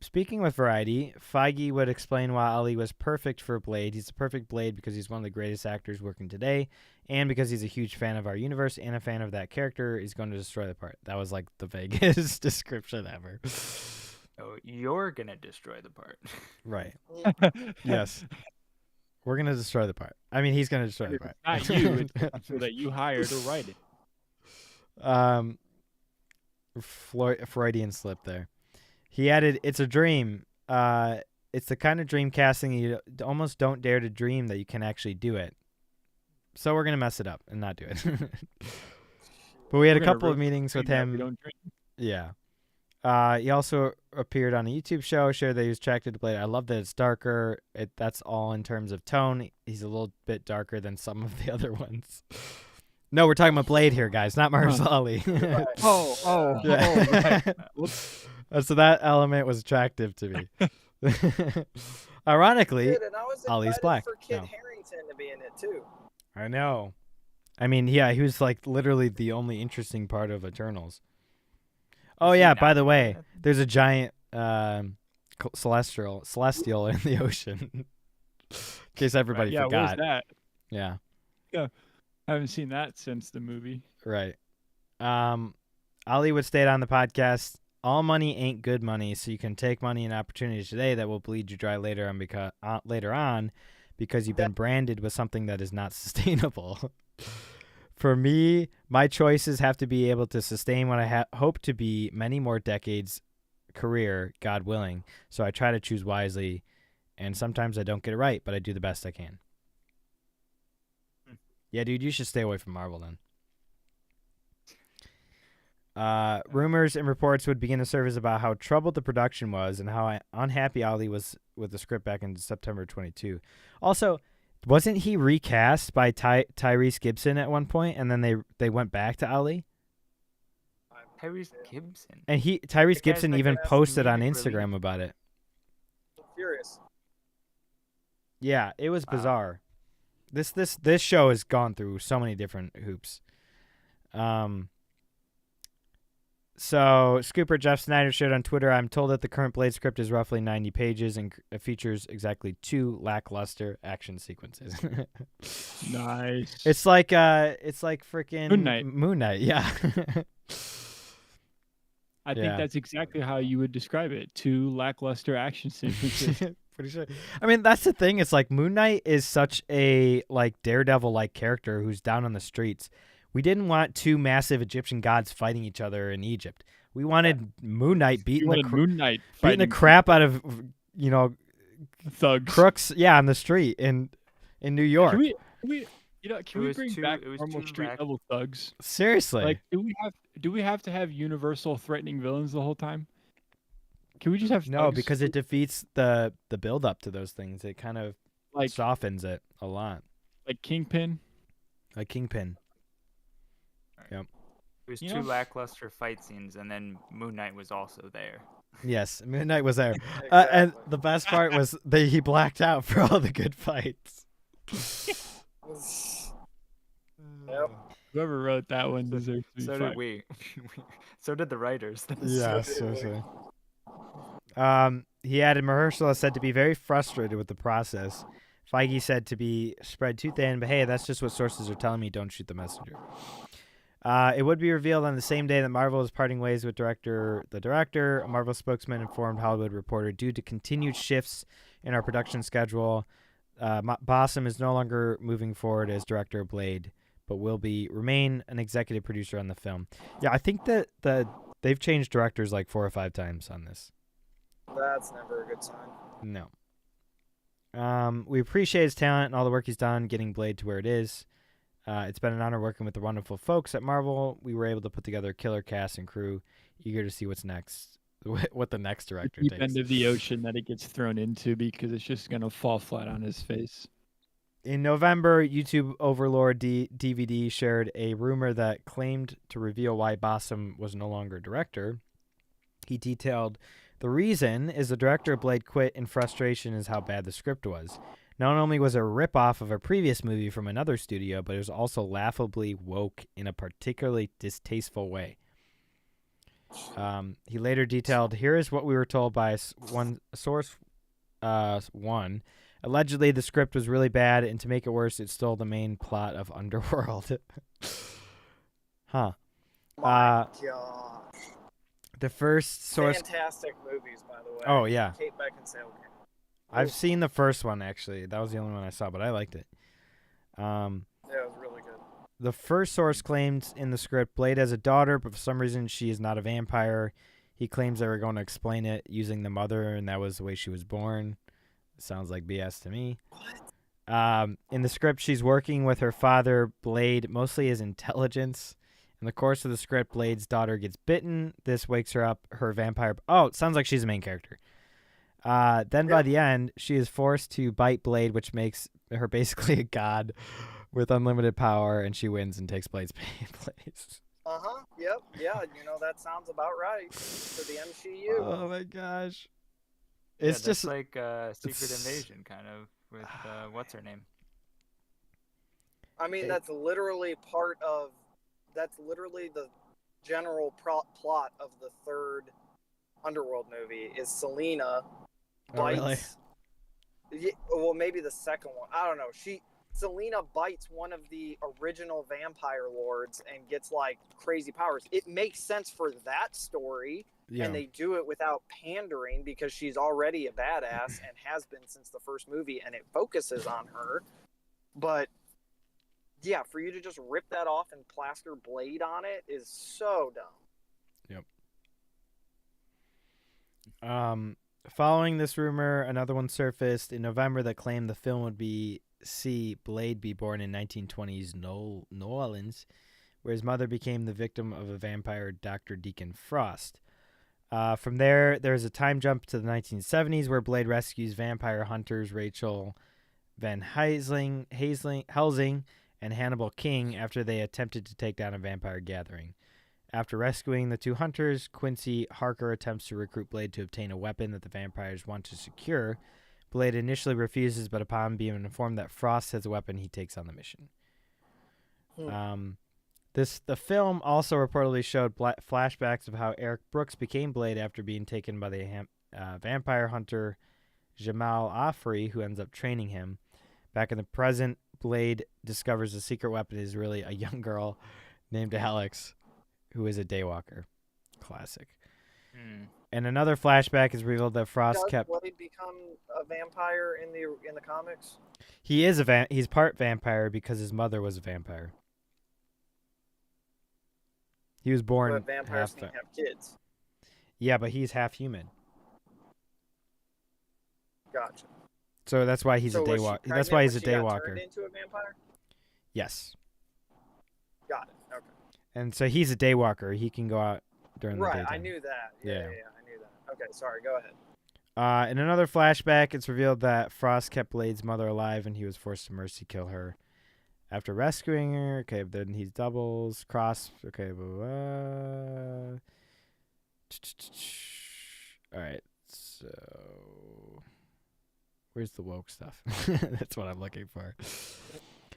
Speaking with Variety, Feige would explain why Ali was perfect for Blade. He's the perfect Blade because he's one of the greatest actors working today, and because he's a huge fan of our universe and a fan of that character. He's going to destroy the part. That was like the vaguest description ever. Oh, you're gonna destroy the part. Right. Yes. We're going to destroy the part. I mean, he's going to destroy the part. Not you. It's the people that you hired to write it. Freudian slip there. He added, it's a dream. It's the kind of dream casting you almost don't dare to dream that you can actually do it. So we're going to mess it up and not do it. But we had a couple of meetings with him. Yeah. He also appeared on a YouTube show, shared that he was attracted to Blade. I love that it's darker. That's all in terms of tone. He's a little bit darker than some of the other ones. No, we're talking about Blade here, guys, not Mahershala Ali. Right. So that element was attractive to me. Ironically, Dude, and I was Ali's excited black. for Kit No. Harington to be in it too. I know. I mean, yeah, he was like literally the only interesting part of Eternals. Oh yeah, by the way, there's a giant celestial in the ocean. In case everybody forgot. Where's that? Yeah. Yeah. I haven't seen that since the movie. Right. Ali would state on the podcast, all money ain't good money, so you can take money and opportunities today that will bleed you dry later on because you've been branded with something that is not sustainable. For me, my choices have to be able to sustain what I hope to be many more decades career, God willing. So I try to choose wisely, and sometimes I don't get it right, but I do the best I can. Yeah, dude, you should stay away from Marvel then. Rumors and reports would begin to surface about how troubled the production was and how unhappy Ali was with the script back in September 22. Also, wasn't he recast by Tyrese Gibson at one point, and then they went back to Ali? Tyrese Gibson. And Tyrese Gibson even posted on Instagram about it. Furious. Yeah, it was bizarre. This show has gone through so many different hoops. So, Scooper Jeff Snyder shared on Twitter, I'm told that the current Blade script is roughly 90 pages and features exactly 2 lackluster action sequences. Nice. It's like freaking Moon Knight. Yeah. I think that's exactly how you would describe it. 2 lackluster action sequences. Pretty sure. I mean, that's the thing. It's like Moon Knight is such a like Daredevil-like character who's down on the streets. We didn't want 2 massive Egyptian gods fighting each other in Egypt. We wanted Moon Knight beating the crap out of thugs, crooks. Yeah, on the street in New York. Can we bring back normal street level thugs? Seriously, like do we have to have universal threatening villains the whole time? Can we just have thugs? Because it defeats the build up to those things. It kind of softens it a lot. Like Kingpin. Yep. It was 2 lackluster fight scenes, and then Moon Knight was also there. Yes, Moon Knight was there. Exactly. And the best part was that he blacked out for all the good fights. Yep. Whoever wrote that one deserves to be So fired. did we. So did the writers. Yeah, seriously. He added, Mahershala said to be very frustrated with the process. Feige said to be spread too thin, but hey, that's just what sources are telling me. Don't shoot the messenger. It would be revealed on the same day that Marvel is parting ways with the director. A Marvel spokesman informed Hollywood Reporter, due to continued shifts in our production schedule, Bossum is no longer moving forward as director of Blade, but will remain an executive producer on the film. Yeah, I think that they've changed directors like 4 or 5 times on this. That's never a good sign. No. We appreciate his talent and all the work he's done getting Blade to where it is. It's been an honor working with the wonderful folks at Marvel. We were able to put together a killer cast and crew. Eager to see what's next, what the next director deep takes. End of the ocean that it gets thrown into, because it's just gonna fall flat on his face. In November, YouTube Overlord DVD shared a rumor that claimed to reveal why Bossum was no longer director. He detailed, the reason is the director of Blade quit in frustration is how bad the script was. Not only was it a ripoff of a previous movie from another studio, but it was also laughably woke in a particularly distasteful way. He later detailed, here is what we were told by source one. Allegedly, the script was really bad, and to make it worse, it stole the main plot of Underworld. Huh. My gosh. The first source... Fantastic movies, by the way. Oh, yeah. Kate Beckinsale. I've seen the first one, actually. That was the only one I saw, but I liked it. Yeah, it was really good. The first source claims in the script Blade has a daughter, but for some reason she is not a vampire. He claims they were going to explain it using the mother, and that was the way she was born. Sounds like BS to me. What? In the script, she's working with her father, Blade, mostly his intelligence. In the course of the script, Blade's daughter gets bitten. This wakes her up. Her vampire... Oh, it sounds like she's the main character. Then by the end, she is forced to bite Blade, which makes her basically a god with unlimited power, and she wins and takes Blade's place. Uh-huh. Yep. Yeah, that sounds about right for the MCU. Oh, my gosh. It's just like Secret Invasion, kind of, with what's her name? I mean, that's literally the general plot of the third Underworld movie is Selena bites. Really? Well, maybe the second one. I don't know. Selena bites one of the original vampire lords and gets like crazy powers. It makes sense for that story, and they do it without pandering because she's already a badass and has been since the first movie, and it focuses on her. But yeah, for you to just rip that off and plaster Blade on it is so dumb. Yep. Following this rumor, another one surfaced in November that claimed the film would see Blade be born in 1920s New Orleans, where his mother became the victim of a vampire, Dr. Deacon Frost. From there's a time jump to the 1970s where Blade rescues vampire hunters Rachel Van Helsing and Hannibal King after they attempted to take down a vampire gathering. After rescuing the 2 hunters, Quincy Harker attempts to recruit Blade to obtain a weapon that the vampires want to secure. Blade initially refuses, but upon being informed that Frost has a weapon, he takes on the mission. The film also reportedly showed flashbacks of how Eric Brooks became Blade after being taken by the vampire hunter Jamal Afri, who ends up training him. Back in the present, Blade discovers the secret weapon is really a young girl named Alex, who is a daywalker. Classic. And another flashback is revealed that Frost Does kept. Blade become a vampire in the comics? He is he's part vampire because his mother was a vampire. He was born But vampires half. can't have kids. Yeah, but he's half human. Gotcha. So that's why he's a daywalker. That's why he's a daywalker. Turned into a vampire? Yes. Got it. Okay. And so he's a daywalker. He can go out during the daytime. Right, I knew that. Yeah, I knew that. Okay, sorry, go ahead. In another flashback, it's revealed that Frost kept Blade's mother alive and he was forced to mercy kill her. After rescuing her, okay, then he doubles, cross, okay, Alright, so... Where's the woke stuff? That's what I'm looking for.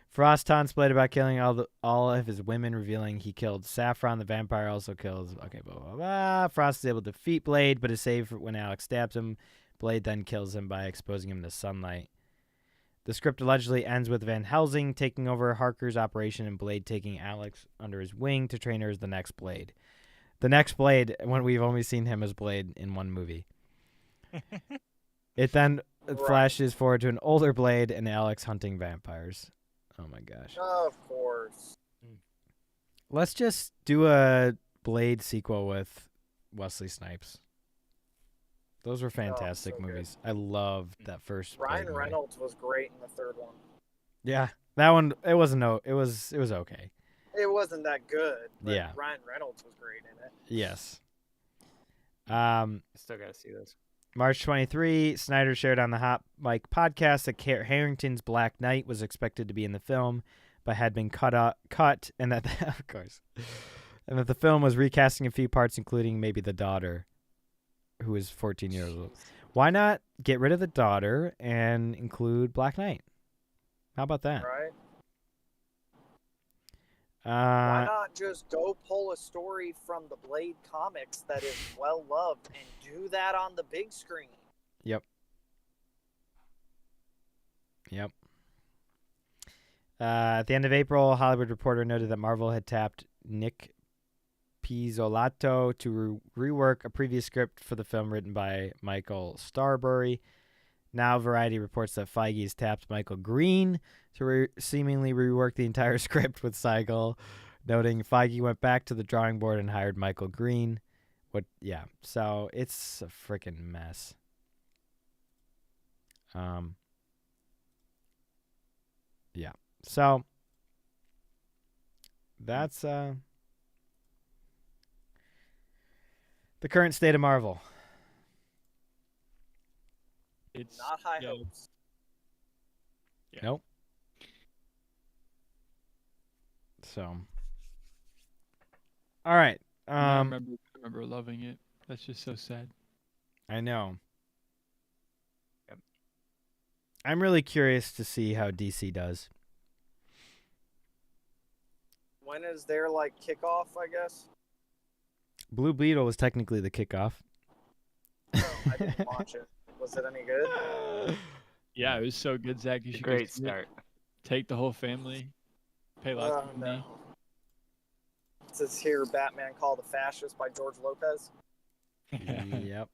Frost taunts Blade about killing all of his women, revealing he killed Saffron. The vampire also kills... Okay, blah, blah, blah. Frost is able to defeat Blade, but is saved when Alex stabs him. Blade then kills him by exposing him to sunlight. The script allegedly ends with Van Helsing taking over Harker's operation and Blade taking Alex under his wing to train her as the next Blade. The next Blade, when we've only seen him as Blade in one movie. It then flashes forward to an older Blade and Alex hunting vampires. Oh my gosh. Of course. Let's just do a Blade sequel with Wesley Snipes. Those were fantastic movies. I loved that first. Ryan Reynolds was great in the third one. Yeah, that one. It wasn't. It was okay. It wasn't that good. But yeah. Ryan Reynolds was great in it. Yes. Still gotta see those. March 23, Snyder shared on the Hot Mic podcast that Harrington's Black Knight was expected to be in the film, but had been cut, and that of course, and that the film was recasting a few parts, including maybe the daughter, who is 14 years old. Why not get rid of the daughter and include Black Knight? How about that? Right. Why not just go pull a story from the Blade comics that is well loved and do that on the big screen? Yep. At the end of April, Hollywood Reporter noted that Marvel had tapped Nick Pizzolatto to rework a previous script for the film written by Michael Starbury. Now Variety reports that Feige has tapped Michael Green to seemingly rework the entire script with Seigel, noting Feige went back to the drawing board and hired Michael Green. So it's a freaking mess. So that's the current state of Marvel. It's not high hopes. Yeah. Nope. So, all right. I remember loving it. That's just so sad. I know. Yep. I'm really curious to see how DC does. When is their kickoff? I guess. Blue Beetle was technically the kickoff. No, I didn't watch it. Was it any good? Yeah, it was so good, Zach. You should Great start. Take the whole family. Pay lots of money. No. It says here, Batman Called the Fascist by George Lopez. Yep.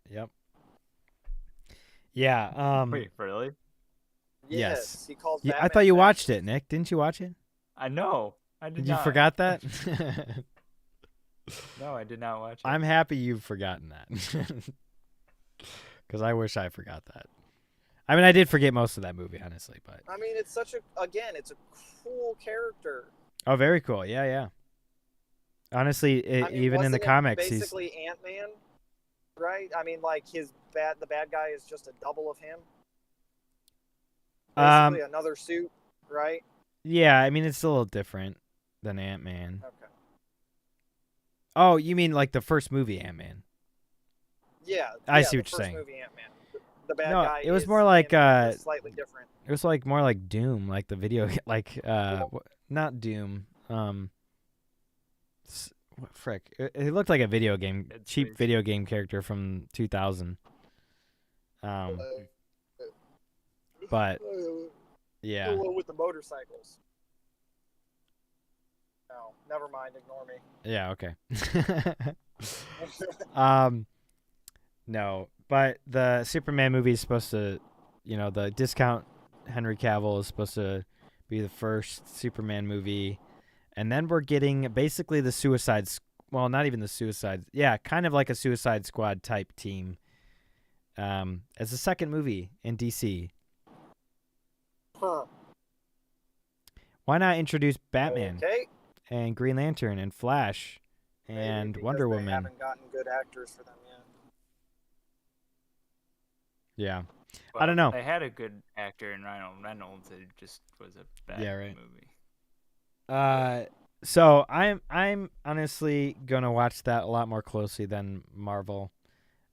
Yeah. Wait, really? Yes. He calls Yeah, Batman I thought you watched fascist. it, Nick. Didn't you watch it? I know. I did You not. forgot that? No, I did not watch it. I'm happy you've forgotten that. Because I wish I forgot that. I mean, I did forget most of that movie, honestly. But I mean, it's it's a cool character. oh, very cool. Yeah. Honestly, even in the wasn't it comics, basically Ant-Man, right? I mean, the bad guy is just a double of him. Basically, another suit, right? Yeah, I mean, it's a little different than Ant-Man. Okay. Oh, you mean like the first movie Ant-Man? Yeah. I see the what you're first saying. Movie Ant-Man. The bad No, guy. it was is more like slightly different. It was more like Doom, like the video, not Doom. What frick? It looked like a video game, Dead cheap Space. video game character from 2000. But yeah, The one with the motorcycles. No, never mind. Ignore me. yeah, okay. No, but the Superman movie is supposed to, the discount Henry Cavill is supposed to be the first Superman movie, and then we're getting basically the well, not even the Suicide, yeah, kind of like a Suicide Squad type team, as the second movie in DC. Huh. Why not introduce Batman Okay. and Green Lantern and Flash and Maybe Wonder because Woman? They haven't gotten good actors for them yet. Yeah. Well, I don't know. They had a good actor in Ryan Reynolds. It just was a bad movie. So I'm honestly gonna watch that a lot more closely than Marvel.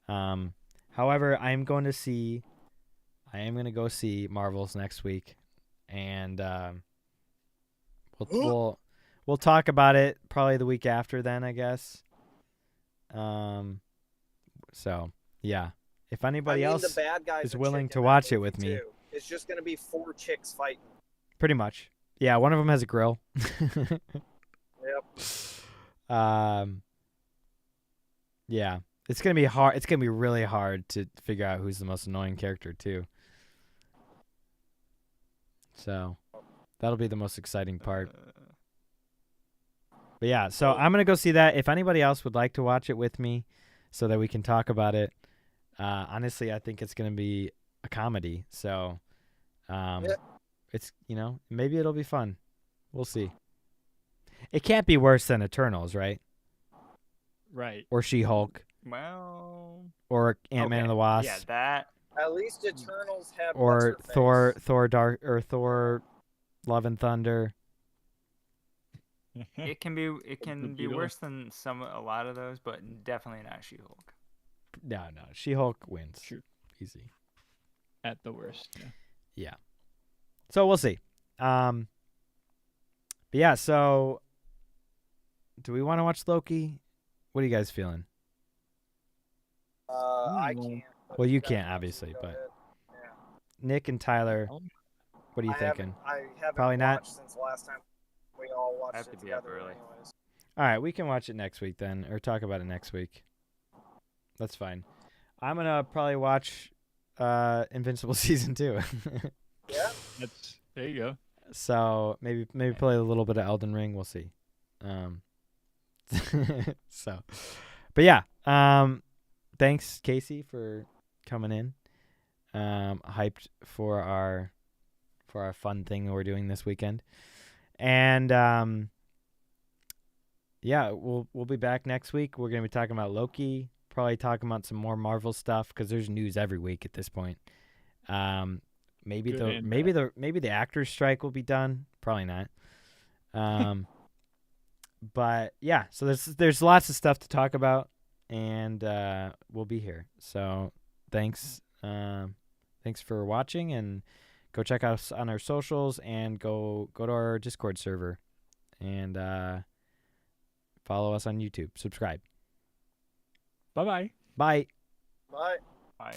However, I am going to go see Marvels next week, and we'll talk about it probably the week after then, I guess. So yeah, if anybody else the bad guys is are willing chick to in that watch it movie, with me, too. It's just gonna be 4 chicks fighting. pretty much. Yeah, one of them has a grill. Yep. Yeah, it's gonna be hard. It's gonna be really hard to figure out who's the most annoying character too. So that'll be the most exciting part. But yeah, so I'm gonna go see that. If anybody else would like to watch it with me, so that we can talk about it, honestly, I think it's gonna be a comedy. So, it's maybe it'll be fun. We'll see. It can't be worse than Eternals, right? Right. Or She-Hulk. Well. Or Ant-Man and the Wasp. Yeah, that. At least Eternals had. Or what's-her-face. Thor Love and Thunder. It can be worse than a lot of those, but definitely not She-Hulk. No, She-Hulk wins. True. Easy. At the worst. Yeah. Yeah. So we'll see. But yeah, so do we want to watch Loki? What are you guys feeling? I can't. Well, you can't, obviously, but yeah. Nick and Tyler, what are you thinking? I haven't Probably not. watched since the last time we all watched I have it to be up together early. anyways. All right, we can watch it next week then, or talk about it next week. That's fine. I'm gonna probably watch Invincible season 2. Yeah. There you go. So maybe play a little bit of Elden Ring. We'll see. So, but yeah. Thanks, Casey, for coming in. Hyped for our fun thing we're doing this weekend, and yeah, we'll be back next week. We're gonna be talking about Loki. Probably talking about some more Marvel stuff because there's news every week at this point. Maybe the actors' strike will be done. Probably not. But yeah, so there's lots of stuff to talk about, and we'll be here. So thanks for watching, and go check us on our socials, and go to our Discord server, and follow us on YouTube. Subscribe. Bye-bye. Bye. Bye. Bye.